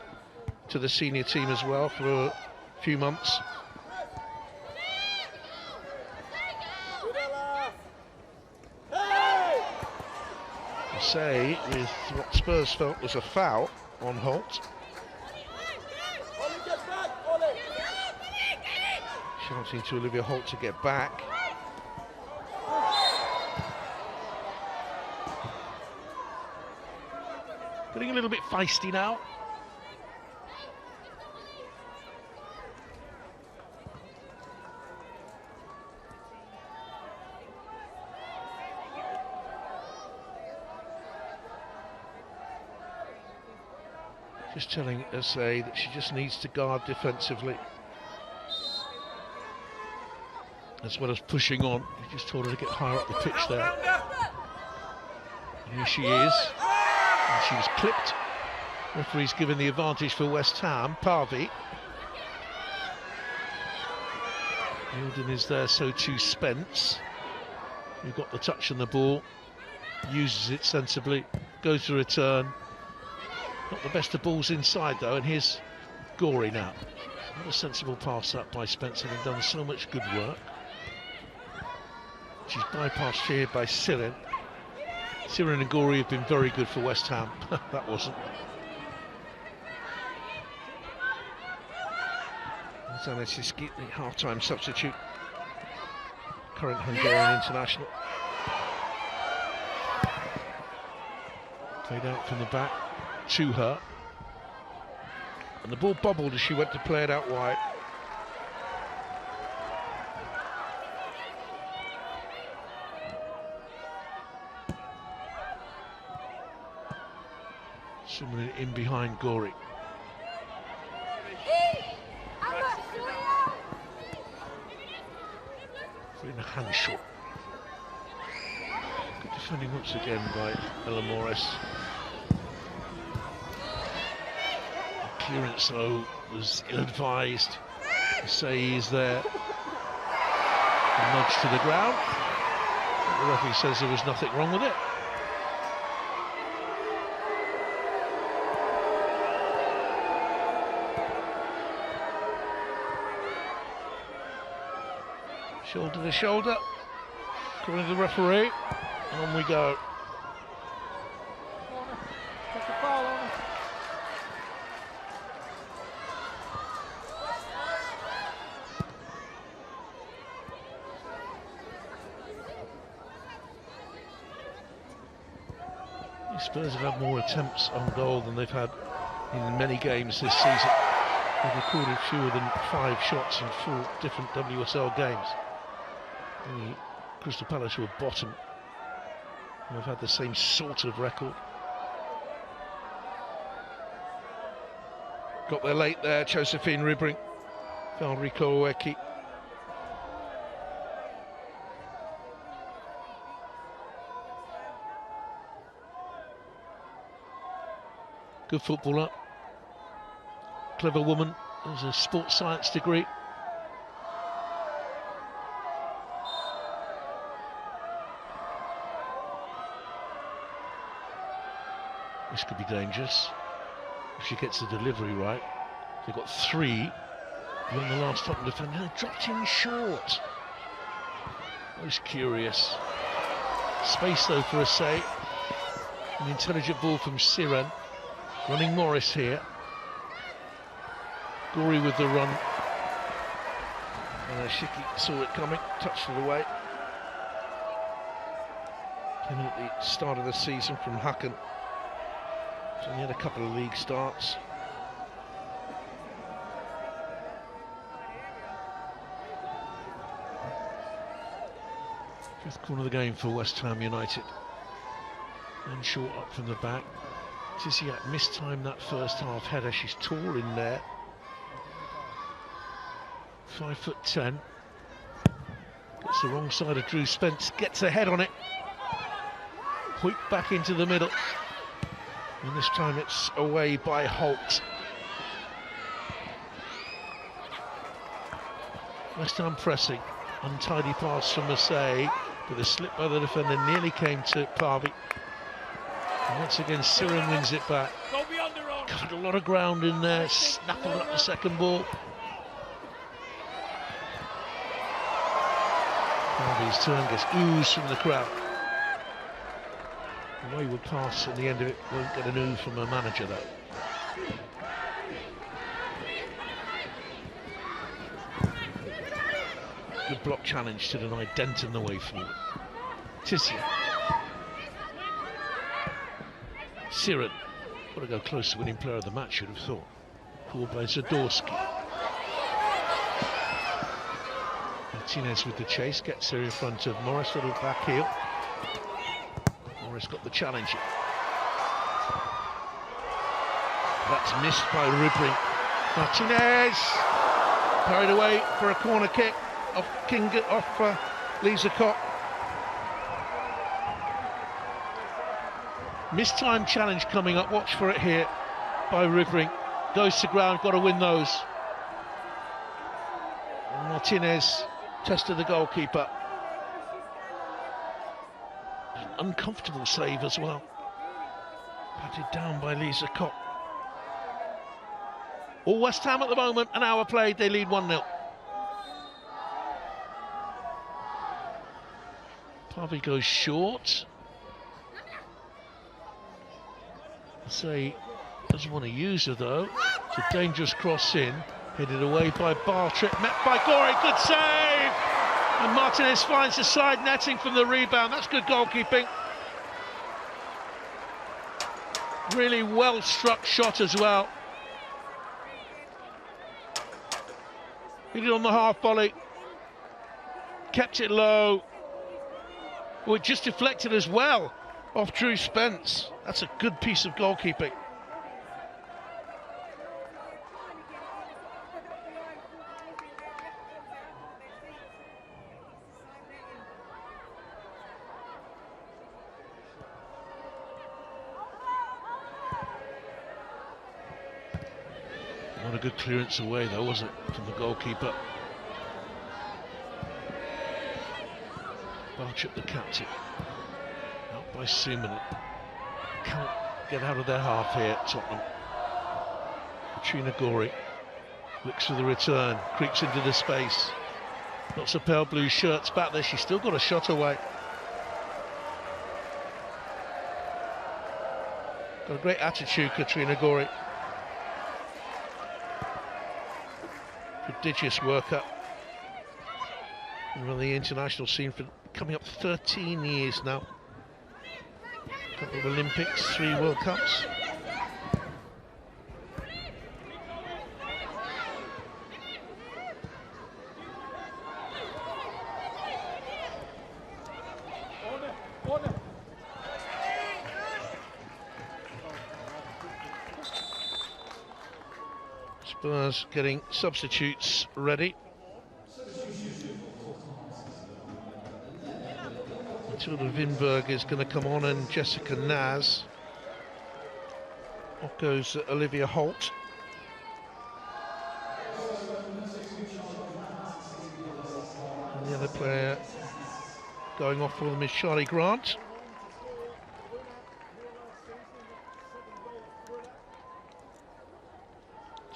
to the senior team as well for a few months. Say with what Spurs felt was a foul on Holt. Shouting to Olivia Holt to get back. Getting a little bit feisty now. Just telling Asai that she just needs to guard defensively, as well as pushing on. He just told her to get higher up the pitch there. And here she is. And she was clipped. Referee's given the advantage for West Ham. Parvi. Neildon is there, so too Spence, who got the touch on the ball. Uses it sensibly. Goes for a turn. Not the best of balls inside though, and here's Gorey now. What a sensible pass up by Spence, having done so much good work. She's bypassed here by Sirin. Sirin and Gorey have been very good for West Ham. That wasn't. Zanesiski, the half-time substitute, current Hungarian international. Played out from the back to her, and the ball bobbled as she went to play it out wide. Similarly in behind Gorey. In a hand shot. Good defending once again by Ella Morris. Clearance though was ill-advised. Say he's there. A nudge to the ground. The referee says there was nothing wrong with it. Shoulder to shoulder, according to the referee, and on we go. Spurs have had more attempts on goal than they've had in many games this season. They've recorded fewer than 5 shots in 4 different WSL games. Only Crystal Palace, who are bottom, have had the same sort of record. Got there late there, Josephine Ribbring, found Rico Oweki. Good footballer, clever woman, has a sports science degree. This could be dangerous if she gets the delivery right. They've got 3 when the last Tottenham defender. They dropped in short. Most curious. Space though for a say. An intelligent ball from Siren. Running Morris here. Gory with the run. Shiki saw it coming, touched it away. Came in at the start of the season from Hacken. So he had a couple of league starts. Fifth corner of the game for West Ham United. And short up from the back. Tissiak mistimed that first half header. She's tall in there. 5'10". Gets the wrong side of Drew Spence. Gets a head on it. Quick back into the middle. And this time it's away by Holt. West Ham pressing. Untidy pass from Marseille. But a slip by the defender nearly came to Parvey. And once again, Siren wins it back. Covered a lot of ground in there, snapping up the second ball. Harvey's turn gets ooze from the crowd. A wayward pass at the end of it, won't get an ooze from a manager though. Good block challenge to deny Denton the way forward. Tissiak. Siren, got to go close to winning player of the match, you'd have thought. Forward by Zadorsky. Martinez with the chase, gets her in front of Morris, little back heel. Morris got the challenge. That's missed by Ribbring. Martinez carried away for a corner kick off Lisa Koch. Mistimed challenge coming up, watch for it here by Ribbring. Goes to ground, got to win those. Martinez tested the goalkeeper. An uncomfortable save as well. Patted down by Lisa Koch. All West Ham at the moment, an hour played, they lead 1-0. Parvey goes short. Say doesn't want to use her though. It's a dangerous cross in, headed away by Bartrett, met by Gory, good save! And Martinez finds the side netting from the rebound. That's good goalkeeping. Really well struck shot as well. Hit it on the half volley. Kept it low. Oh, it just deflected as well off Drew Spence. That's a good piece of goalkeeping. a good clearance away though, wasn't it, from the goalkeeper. Barclays, the captain, out by Seaman. Can't get out of their half here, Tottenham. Katrina Gorey looks for the return, creeps into the space. Lots of pale blue shirts back there, she's still got a shot away. Got a great attitude, Katrina Gorey. Prodigious worker. Been on the international scene for coming up 13 years now. A couple of Olympics, 3 World Cups. Spurs getting substitutes ready. Matilda Vinberg is going to come on, and Jessica Naz. Off goes Olivia Holt. And the other player going off for them is Charlie Grant.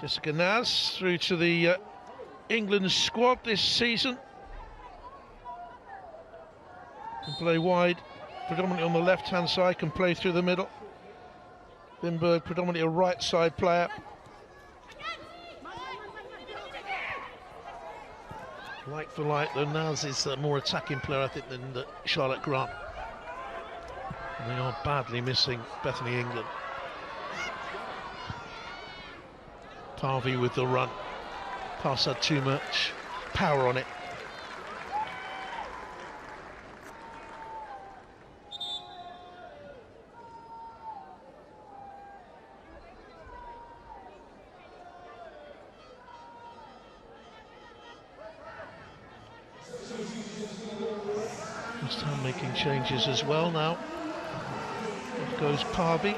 Jessica Naz through to the England squad this season. Can play wide, predominantly on the left-hand side, can play through the middle. Vinberg, predominantly a right-side player. Like for like, though, Naz is a more attacking player, I think, than Charlotte Grant. And they are badly missing Bethany England. Harvey with the run. Pass had too much power on it. First time making changes as well now. Off goes Parby.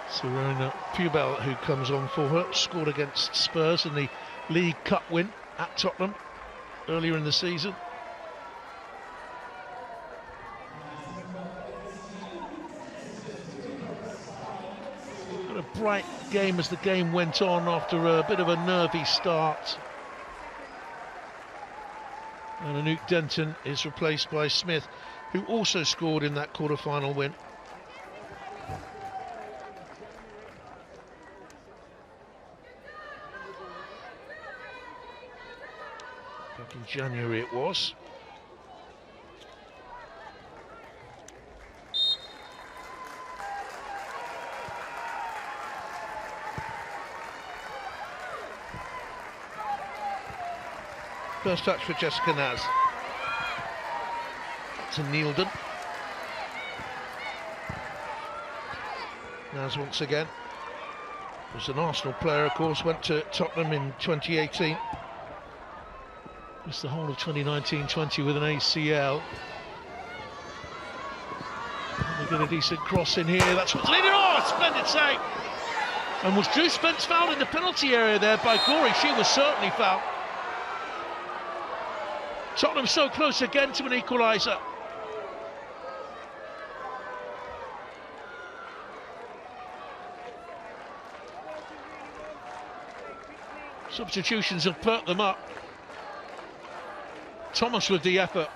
Serena Pubel, who comes on for her, scored against Spurs in the League Cup win at Tottenham earlier in the season. Had a bright game as the game went on after a bit of a nervy start. And Anouk Denton is replaced by Smith, who also scored in that quarter-final win. Back in January it was. First touch for Jessica Naz. To Neildon. Naz once again. Was an Arsenal player, of course, went to Tottenham in 2018. Missed the whole of 2019-20 with an ACL. They get a decent cross in here. That's what's leading. Oh, splendid save! And was Drew Spence fouled in the penalty area there by Gorey? She was certainly fouled. Tottenham so close again to an equaliser. Substitutions have perked them up. Thomas with the effort.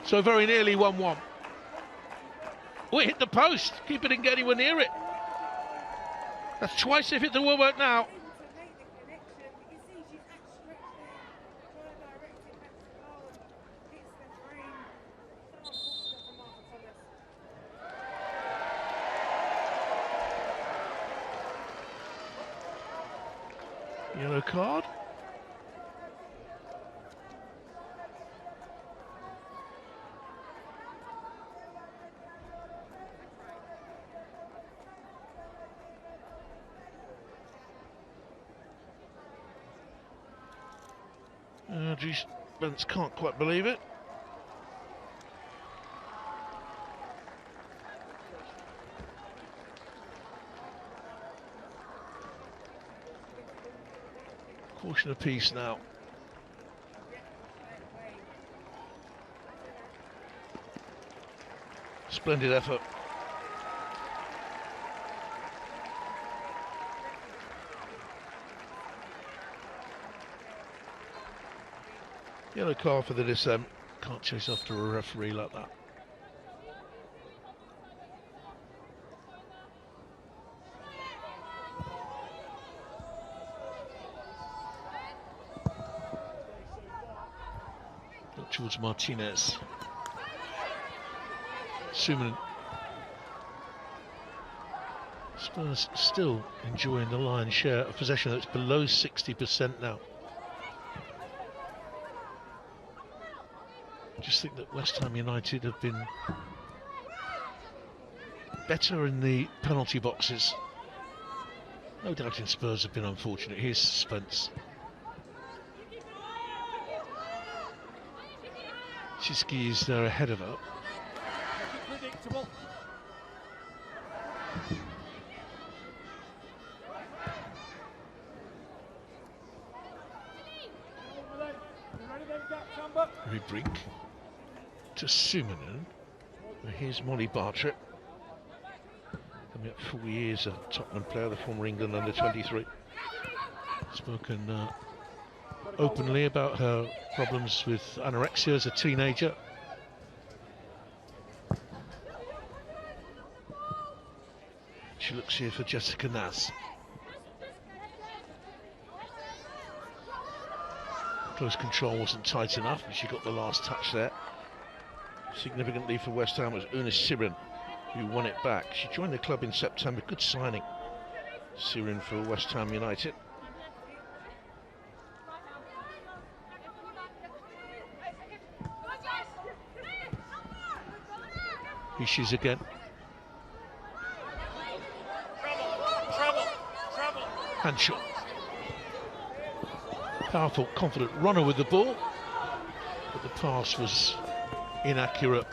So very nearly 1-1. Oh, it hit the post. Keeper didn't get anywhere near it. That's twice if it hit the woodwork now. Yellow card. Drew Spence can't quite believe it. Caution apiece now. Splendid effort. Yellow card for the descent. Can't chase after a referee like that. Look towards Martinez. Suman. Spurs still enjoying the lion's share of possession. That's below 60% now. I just think that West Ham United have been better in the penalty boxes. No doubt in Spurs have been unfortunate. Here's Spence. Chiski is there ahead of her. Predictable. Brink to Sumanen. Here's Molly Bartrett. Coming up 4 years, a Tottenham player, the former England under-23. Spoken openly about her problems with anorexia as a teenager. She looks here for Jessica Naz. Close control wasn't tight enough, and she got the last touch there. Significantly for West Ham was Una Sirin, who won it back. She joined the club in September. Good signing, Sirin, for West Ham United. Here she is again. Trouble. Hand shot. Powerful, confident runner with the ball, but the pass was inaccurate.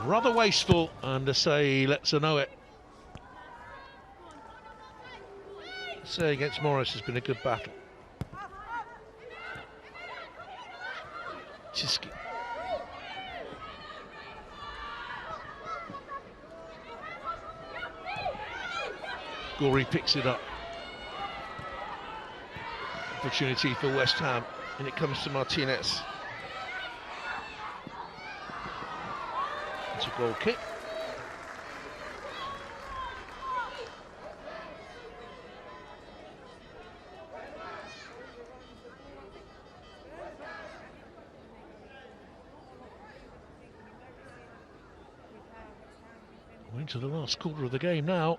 Rather wasteful, and Asai lets her know it. Asai against Morris has been a good battle. Chiski. Gorey picks it up. Opportunity for West Ham, and it comes to Martinez. It's a goal kick. We're into the last quarter of the game now.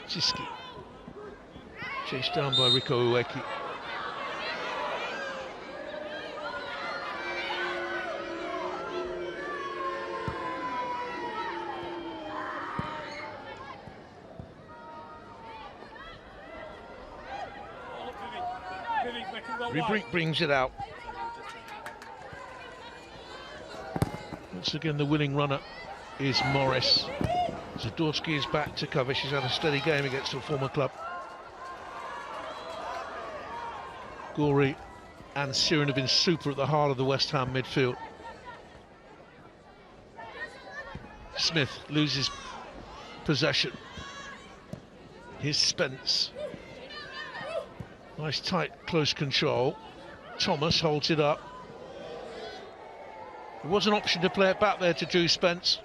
Chiski. Chased down by Rico Ueki. Brink brings it out. Once again, the winning runner is Morris. Zadorsky is back to cover. She's had a steady game against her former club. Gorey and Sirin have been super at the heart of the West Ham midfield. Smith loses possession. Here's Spence. Nice tight, close control. Thomas holds it up. There was an option to play it back there to Drew Spence.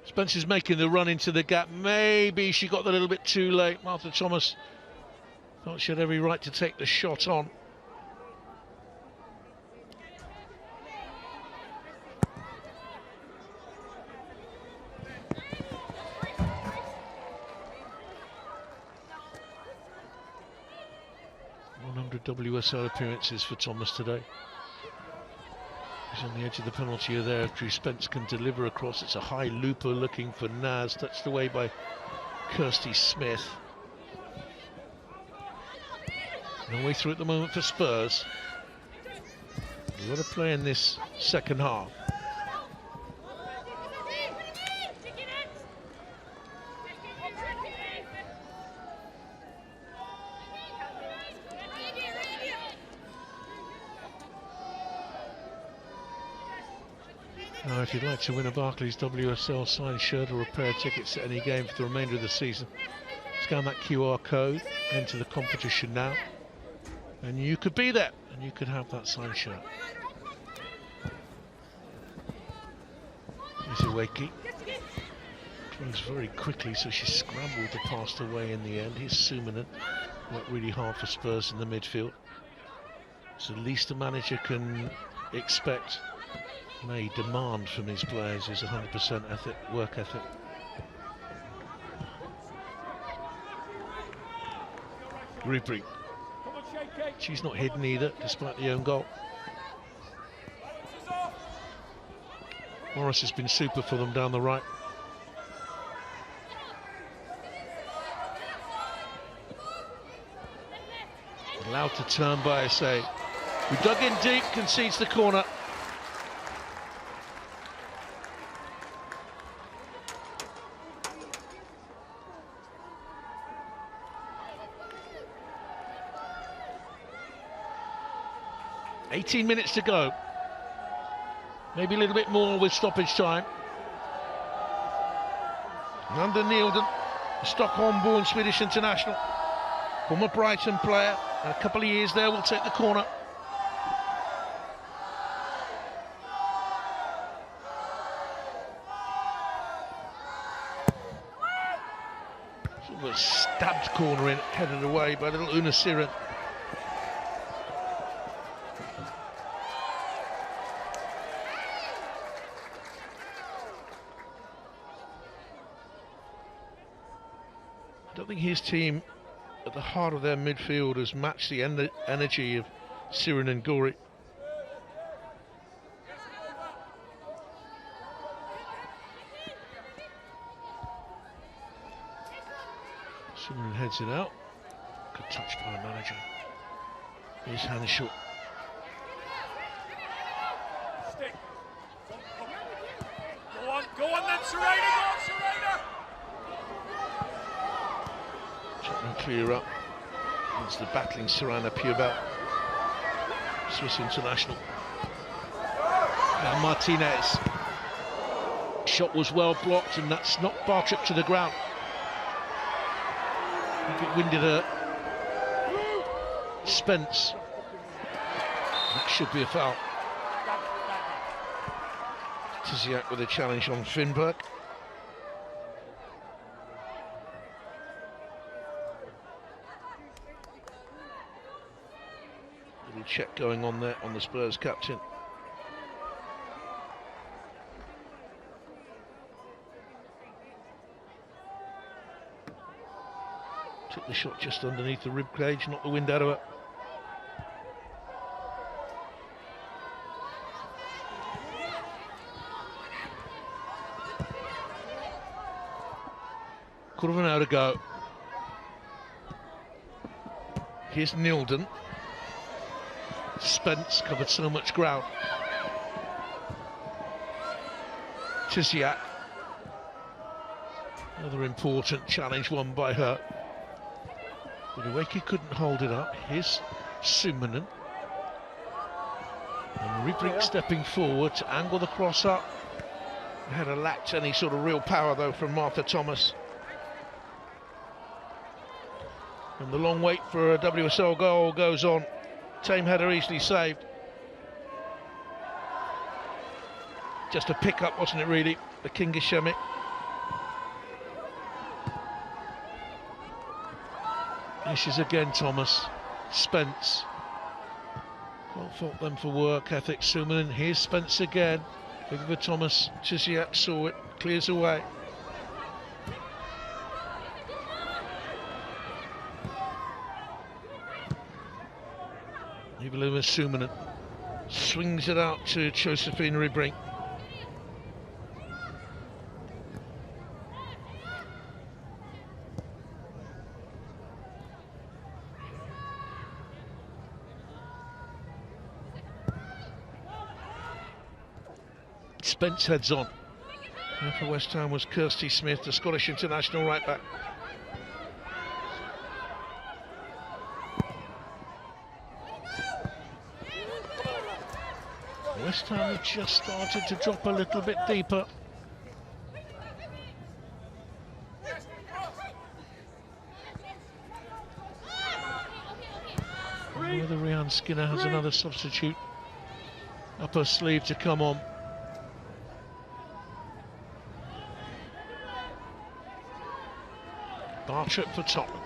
Spence is making the run into the gap. Maybe she got a little bit too late. Martha Thomas thought she had every right to take the shot on. WSL appearances for Thomas today. He's on the edge of the penalty area there. If Drew Spence can deliver across, it's a high looper looking for Naz, touched away by Kirsty Smith. No way through at the moment for Spurs. A lot of play in this second half. Now, if you'd like to win a Barclays WSL signed shirt or a pair of tickets to any game for the remainder of the season, scan that QR code, enter the competition now, and you could be there, and you could have that signed shirt. Here's Iweki. Closed very quickly, so she scrambled to pass away in the end. Here's Sumanen. Worked really hard for Spurs in the midfield. So the least a manager can expect, may demand from his players, is 100% work ethic. Ribery. She's not hidden either, despite the own goal. Morris has been super for them down the right. Allowed to turn by SA. Who dug in deep, concedes the corner. .18 minutes to go. Maybe a little bit more with stoppage time. Under Nielden, Stockholm-born Swedish international, former Brighton player, and a couple of years there, will take the corner. Sort of a stabbed corner in, headed away by little Una Siren. I don't think his team, at the heart of their midfield, has matched the energy of Siren and Gori. Siren heads it out. Good touch by the manager. Here's Hanshaw. Go on then, Serena, go on, Serena! Tottenham clear up. It's the battling Serena Puebel, Swiss international. Now Martinez. Shot was well blocked, and that's knocked Bartrick to the ground. I think it winded her. Spence. That should be a foul. Tiziak with a challenge on Finberg. Little check going on there on the Spurs captain. Took the shot just underneath the rib cage, knocked the wind out of it. Quarter of an hour to go. Here's Nilden. Spence covered so much ground. Tiziak. Another important challenge won by her. But Iweki couldn't hold it up. Here's Sumanen. And Ribery stepping forward to angle the cross up. The header lacked any sort of real power though from Martha Thomas. And the long wait for a WSL goal goes on. Tame header easily saved. Just a pick-up, wasn't it really? The Kingishemi. This is again Thomas. Spence. Can't fault them for work ethic. Sumanen. Here's Spence again. Looking for Thomas. Tiziak saw it. Clears away. Evelina Sumanen swings it out to Josephine Ribery. Spence heads on. And for West Ham was Kirsty Smith, the Scottish international right back. West Ham have just started to drop a little bit deeper. Whether Rianne Skinner has another substitute up her sleeve to come on. Bartrip for Tottenham.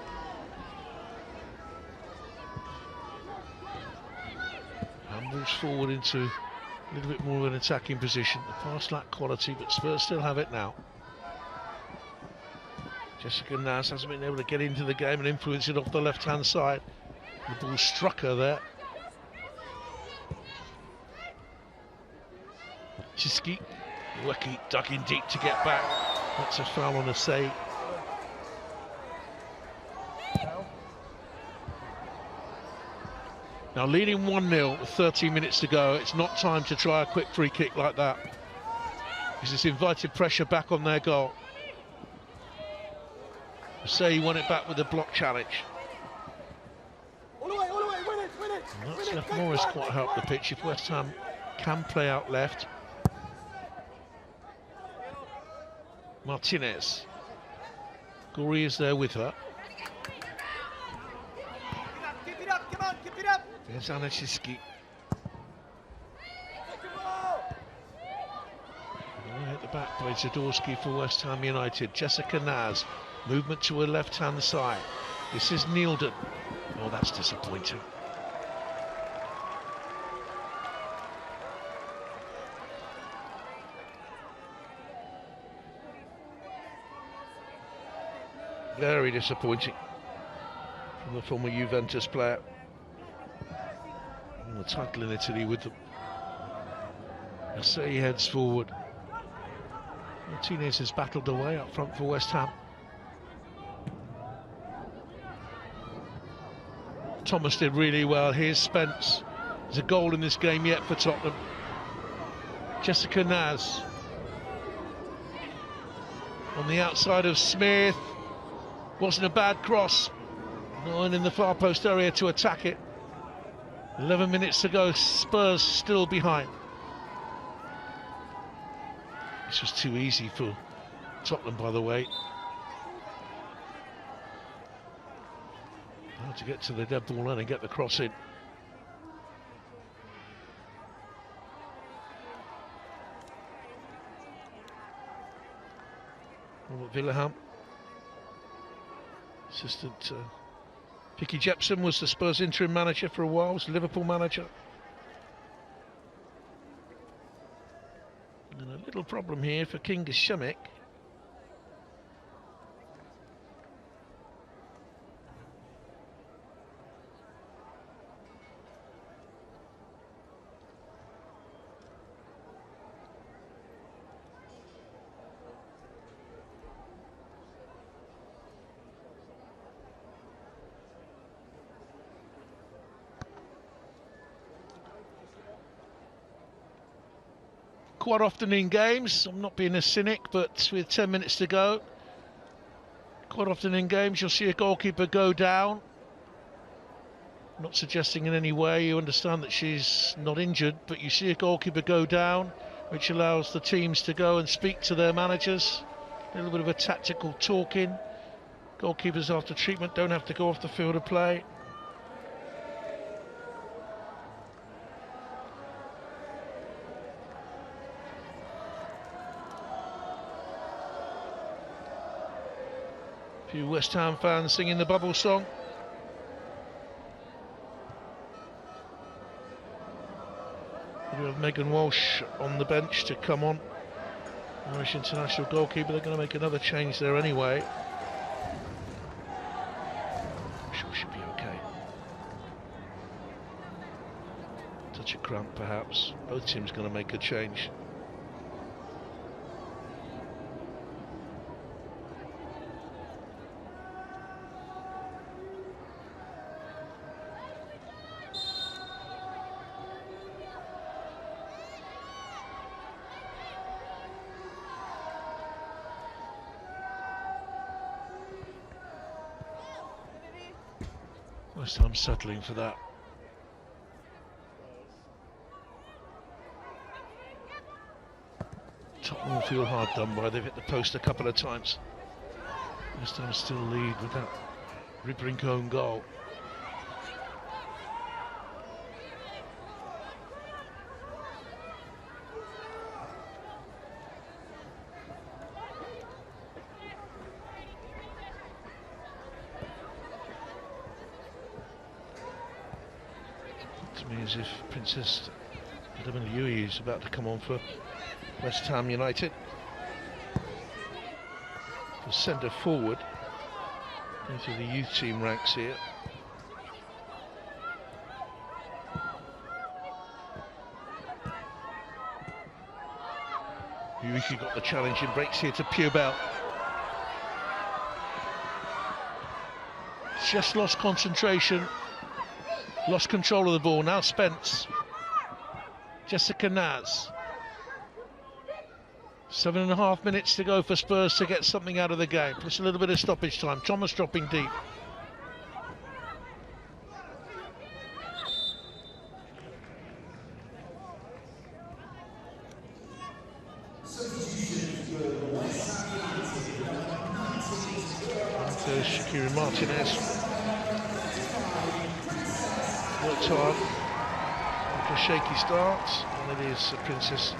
Handballs forward into a little bit more of an attacking position. The pass lacked quality, but Spurs still have it now. Jessica Nas hasn't been able to get into the game and influence it off the left-hand side. The ball struck her there. Chiski, Wecky dug in deep to get back. That's a foul on a save. Now leading 1-0 with 13 minutes to go, it's not time to try a quick free kick like that, because it's invited pressure back on their goal. Say he won it back with a block challenge. All the way, win it. And that's left Morris quite helped the pitch if West Ham can play out left. Martinez. Gori is there with her. Keep it up, come on, keep it up. There's Anna Chiski. At the back by Zadorsky for West Ham United. Jessica Naz. Movement to her left-hand side. This is Neildon. Oh, that's disappointing. Very disappointing from the former Juventus player. And the title in Italy with them. Assay heads forward. Martinez has battled away up front for West Ham. Thomas did really well. Here's Spence. There's a goal in this game yet for Tottenham. Jessica Naz on the outside of Smith. Wasn't a bad cross. No one in the far post area to attack it. 11 minutes to go. Spurs still behind. This was too easy for Tottenham, by the way. To get to the dead ball line and get the cross in. Robert Villaham, assistant Vicky Jepson was the Spurs interim manager for a while, was the Liverpool manager. And a little problem here for Kinga Shemik. Quite often in games, I'm not being a cynic, but with 10 minutes to go, quite often in games you'll see a goalkeeper go down. Not suggesting in any way you understand that she's not injured, but you see a goalkeeper go down, which allows the teams to go and speak to their managers. A little bit of a tactical talking. Goalkeepers after treatment don't have to go off the field of play. A few West Ham fans singing the bubble song. We have Megan Walsh on the bench to come on. Irish international goalkeeper. They're going to make another change there anyway. I'm sure she'll be okay. Touch of cramp perhaps. Both teams going to make a change. West Ham settling for that. Tottenham feel hard done by. They've hit the post a couple of times. West Ham still lead with that Ribrink own goal. To me, as if Princess Adamaliui is about to come on for West Ham United. To send her forward into the youth team ranks here. Yuiki got the challenge and breaks here to Puebel. Just lost concentration, lost control of the ball. Now Spence, Jessica Naz. 7.5 minutes to go for Spurs to get something out of the game. Plus a little bit of stoppage time. Thomas dropping deep. And Shakira Martinez worked hard after a shaky start, and it is Princess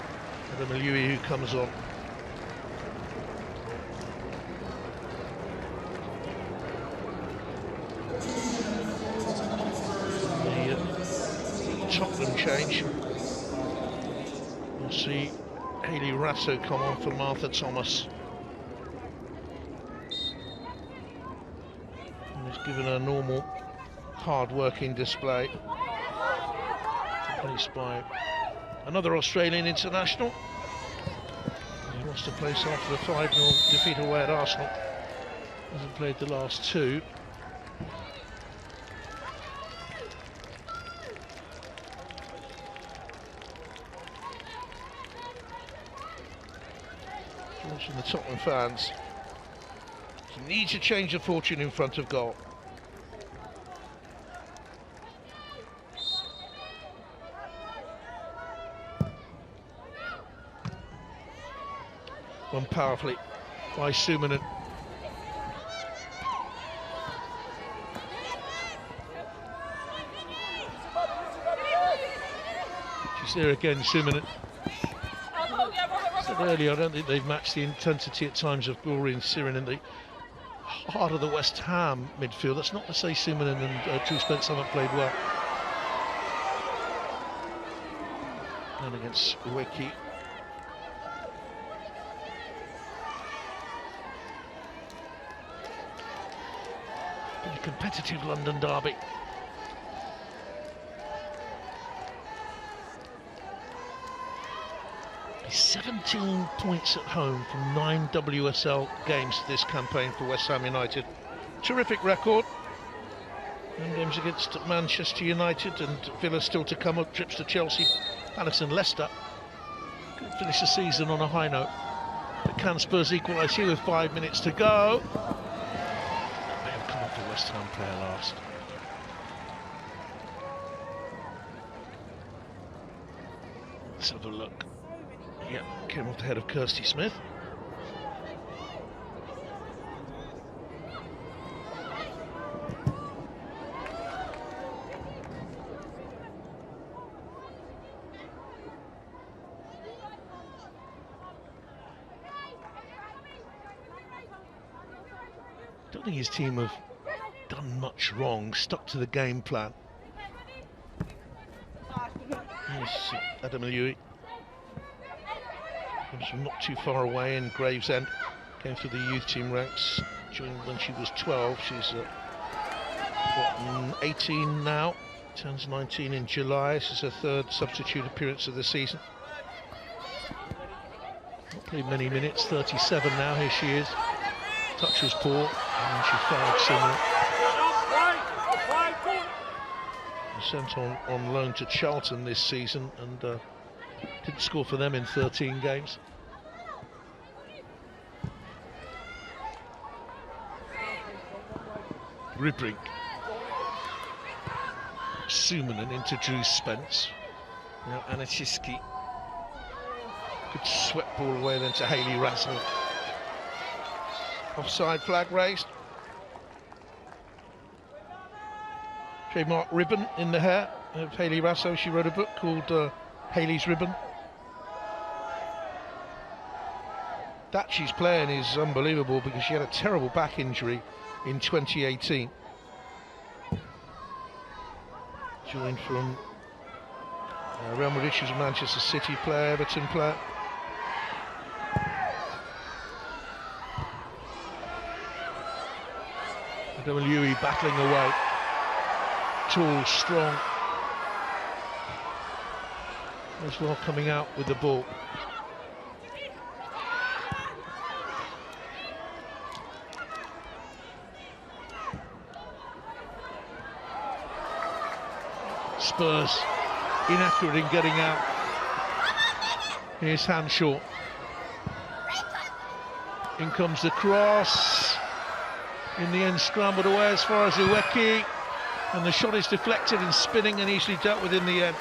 Adamaliui who comes on. The Tottenham change. We'll see Hayley Rasso come on for Martha Thomas. And he's given a normal hard-working display. Replaced by another Australian international. He lost a place after the 5-0 defeat away at Arsenal. Hasn't played the last two. Thoughts from the Tottenham fans. Needs to change the fortune in front of goal. One powerfully by Sumanen. She's there again, Sumanen. I said earlier, I don't think they've matched the intensity at times of Glory and Siren in the heart of the West Ham midfield. That's not to say Sumanen and Drew Spence haven't played well. And against Wiki. A competitive London derby. He's 17 points at home from 9 WSL games this campaign for West Ham United. Terrific record. And games against Manchester United and Villa still to come up. Trips to Chelsea, Palace and Leicester. Could finish the season on a high note. But can Spurs equalise here with 5 minutes to go? West Ham player last. Let's have a look. Yeah, came off the head of Kirsty Smith. Don't think his team have done much wrong, stuck to the game plan. Here's Adamaliui. Comes from not too far away in Gravesend. Came through the youth team ranks during when she was 12. She's 18 now. Turns 19 in July. This is her third substitute appearance of the season. Not played many minutes. 37 now. Here she is. Touch was poor, and she fouled similar. Sent on loan to Charlton this season and didn't score for them in 13 games. Ribrink. Sumanen into Drew Spence. Now Aniszewski. Good swept ball away then to Hayley Razzle. Offside flag raised. Trademark ribbon in the hair of Hayley Razzle. She wrote a book called Hayley's Ribbon. That she's playing is unbelievable because she had a terrible back injury in 2018. Joined from Real Madrid. She was a Manchester City player, Everton player. Louis battling away. Tall, strong. As well coming out with the ball. Spurs inaccurate in getting out. Here's Hanshaw. In comes the cross. In the end, scrambled away as far as Iweki, and the shot is deflected and spinning and easily dealt with in the end.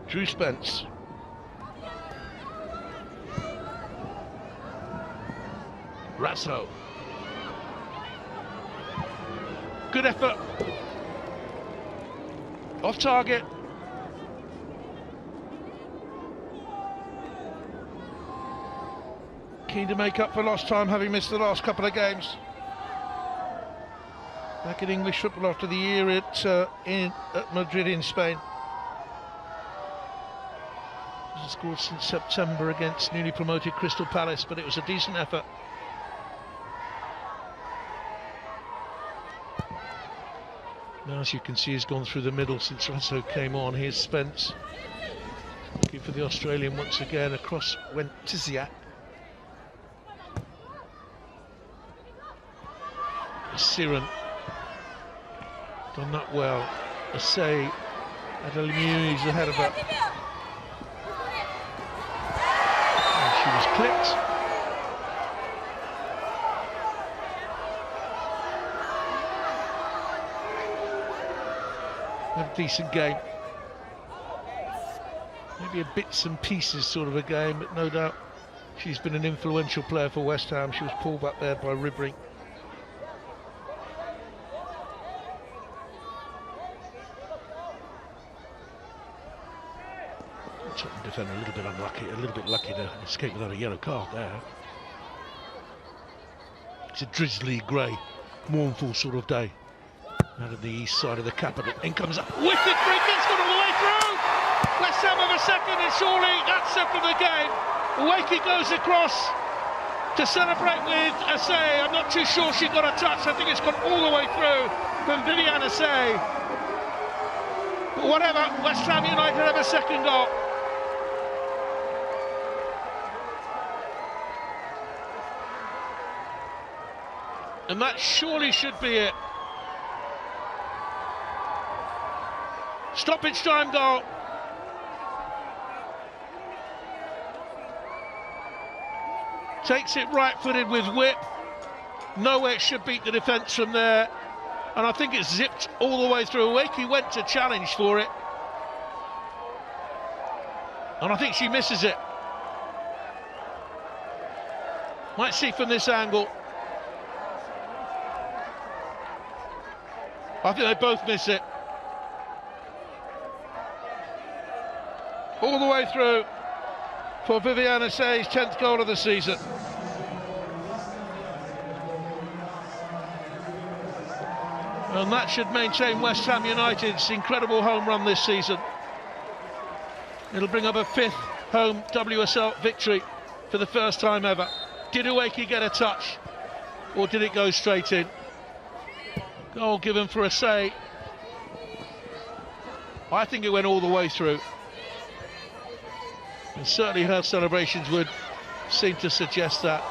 Drew Spence. Razzle. Good effort. Off target. Keen to make up for lost time, having missed the last couple of games. Back in English football after the year at Madrid in Spain. Hasn't scored since September against newly promoted Crystal Palace, but it was a decent effort. Now, as you can see, he's gone through the middle since Razzle came on. Here's Spence looking for the Australian once again. Across went to Ziak. Siren done that well. Asay Adelamu is ahead of her. And she was clipped. A decent game. Maybe a bits and pieces sort of a game, but no doubt she's been an influential player for West Ham. She was pulled back there by Ribery. Tottenham defender a little bit unlucky, a little bit lucky to escape without a yellow card there. It's a drizzly, grey, mournful sort of day. Out of the east side of the capital. In comes a wicked free kick, gone all the way through. West Ham have a second, and surely that's it for the game. Wakey goes across to celebrate with Asay. I'm not too sure she got a touch. I think it's gone all the way through from Viviane Asay. But whatever, West Ham United have a second goal. And that surely should be it. Stoppage time goal. Takes it right-footed with whip. Nowhere it should beat the defence from there. And I think it's zipped all the way through. Wakey went to challenge for it. And I think she misses it. Might see from this angle. I think they both miss it. All the way through for Viviane Asay's 10th goal of the season. And that should maintain West Ham United's incredible home run this season. It'll bring up a 5th home WSL victory for the first time ever. Did Uweki get a touch, or did it go straight in? Goal given for Asay. I think it went all the way through. And certainly her celebrations would seem to suggest that.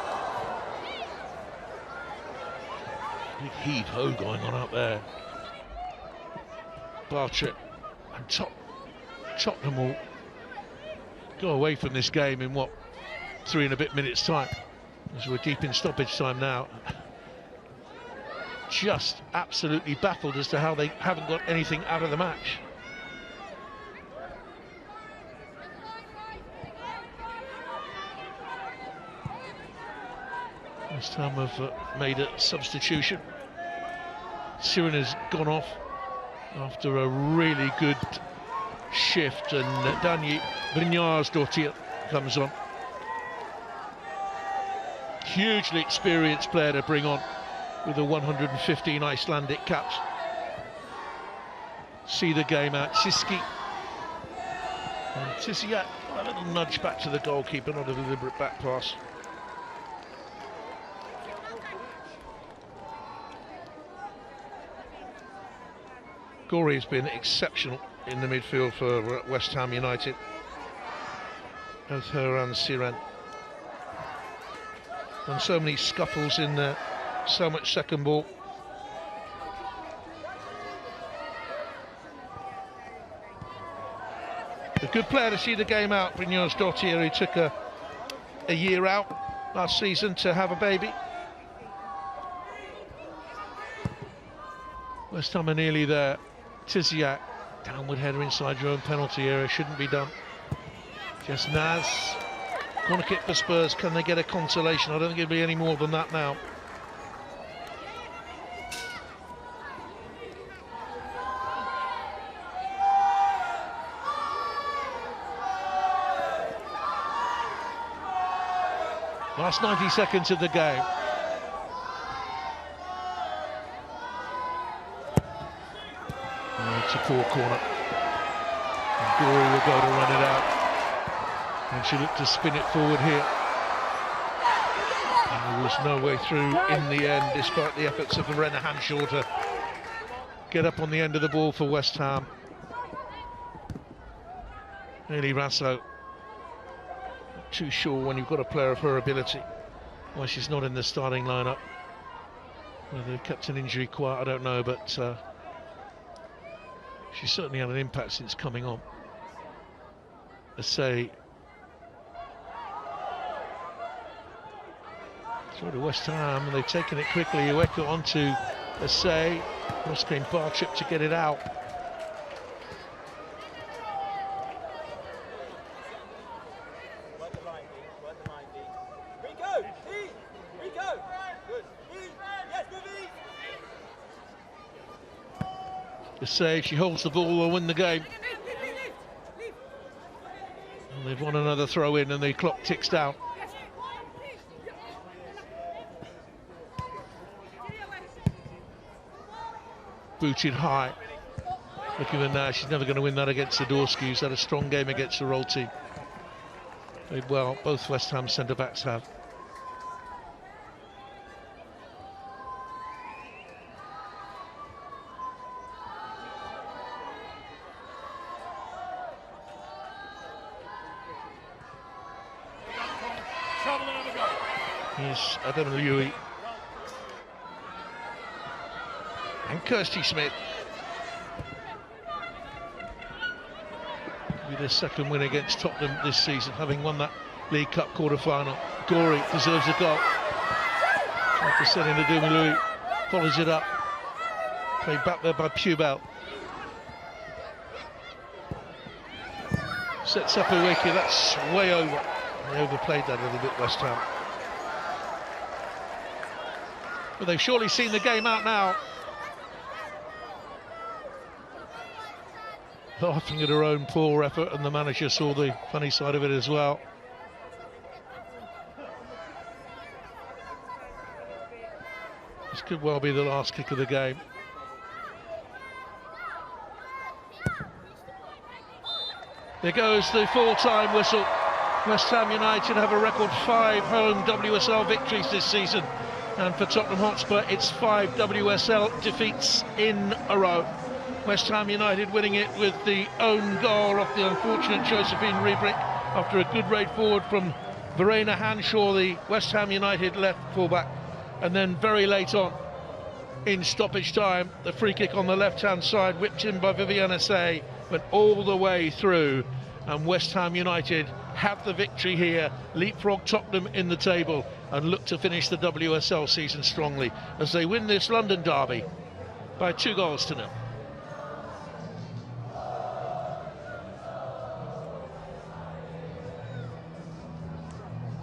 Big heave-ho going on out there. Barclays and Tottenham will go away from this game in what, 3 and a bit minutes time, as we're deep in stoppage time now. Just absolutely baffled as to how they haven't got anything out of the match. This time have made a substitution. Siren has gone off after a really good shift, and Dani Brynjarsdottir comes on. Hugely experienced player to bring on with the 115 Icelandic caps. See the game out. Siski. And Tisiak, a little nudge back to the goalkeeper, not a deliberate back pass. Gorey has been exceptional in the midfield for West Ham United. Both her and Siren. Done so many scuffles in there, so much second ball. A good player to see the game out, Brynjarsdottir, who took a year out last season to have a baby. West Ham are nearly there. Tisiak, downward header inside your own penalty area, shouldn't be done. Just Naz. Corner kick for Spurs, can they get a consolation? I don't think it'll be any more than that now. Last 90 seconds of the game. It's a poor corner. And Gorey will go to run it out. And she looked to spin it forward here. And there was no way through in the end, despite the efforts of Verena Hanshaw to get up on the end of the ball for West Ham. Nearly Rasso. Not too sure when you've got a player of her ability why she's not in the starting lineup. Whether they've kept an injury quiet, I don't know, but she's certainly had an impact since coming on. I say, through to West Ham, and they've taken it quickly. Ueko onto Assay. Cross came Barclays to get it out. Assay, she holds the ball, will win the game. And they've won another throw in and the clock ticks down. Booted high. Look at her now, she's never going to win that against Zadorsky, who's had a strong game against the roll team. Played well, both West Ham centre-backs have. Here's Adam Lewis and Kirsty Smith. Be their second win against Tottenham this season, having won that League Cup quarter-final. Gorey deserves a goal. Tried to set in to Adam Lewis, follows it up. Played back there by Pubel. Sets up Ueke, that's way over. They overplayed that a little bit, West Ham. But they've surely seen the game out now. Laughing at her own poor effort, and the manager saw the funny side of it as well. This could well be the last kick of the game. There goes the full-time whistle. West Ham United have a record 5 home WSL victories this season. And for Tottenham Hotspur, it's 5 WSL defeats in a row. West Ham United winning it with the own goal off the unfortunate Josephine Riebrich after a good raid forward from Verena Hanshaw, the West Ham United left fullback. And then very late on, in stoppage time. The free kick on the left-hand side, whipped in by Viviana Say, went all the way through, and West Ham United have the victory here, leapfrog Tottenham in the table, and look to finish the WSL season strongly as they win this London derby by 2 goals to 0.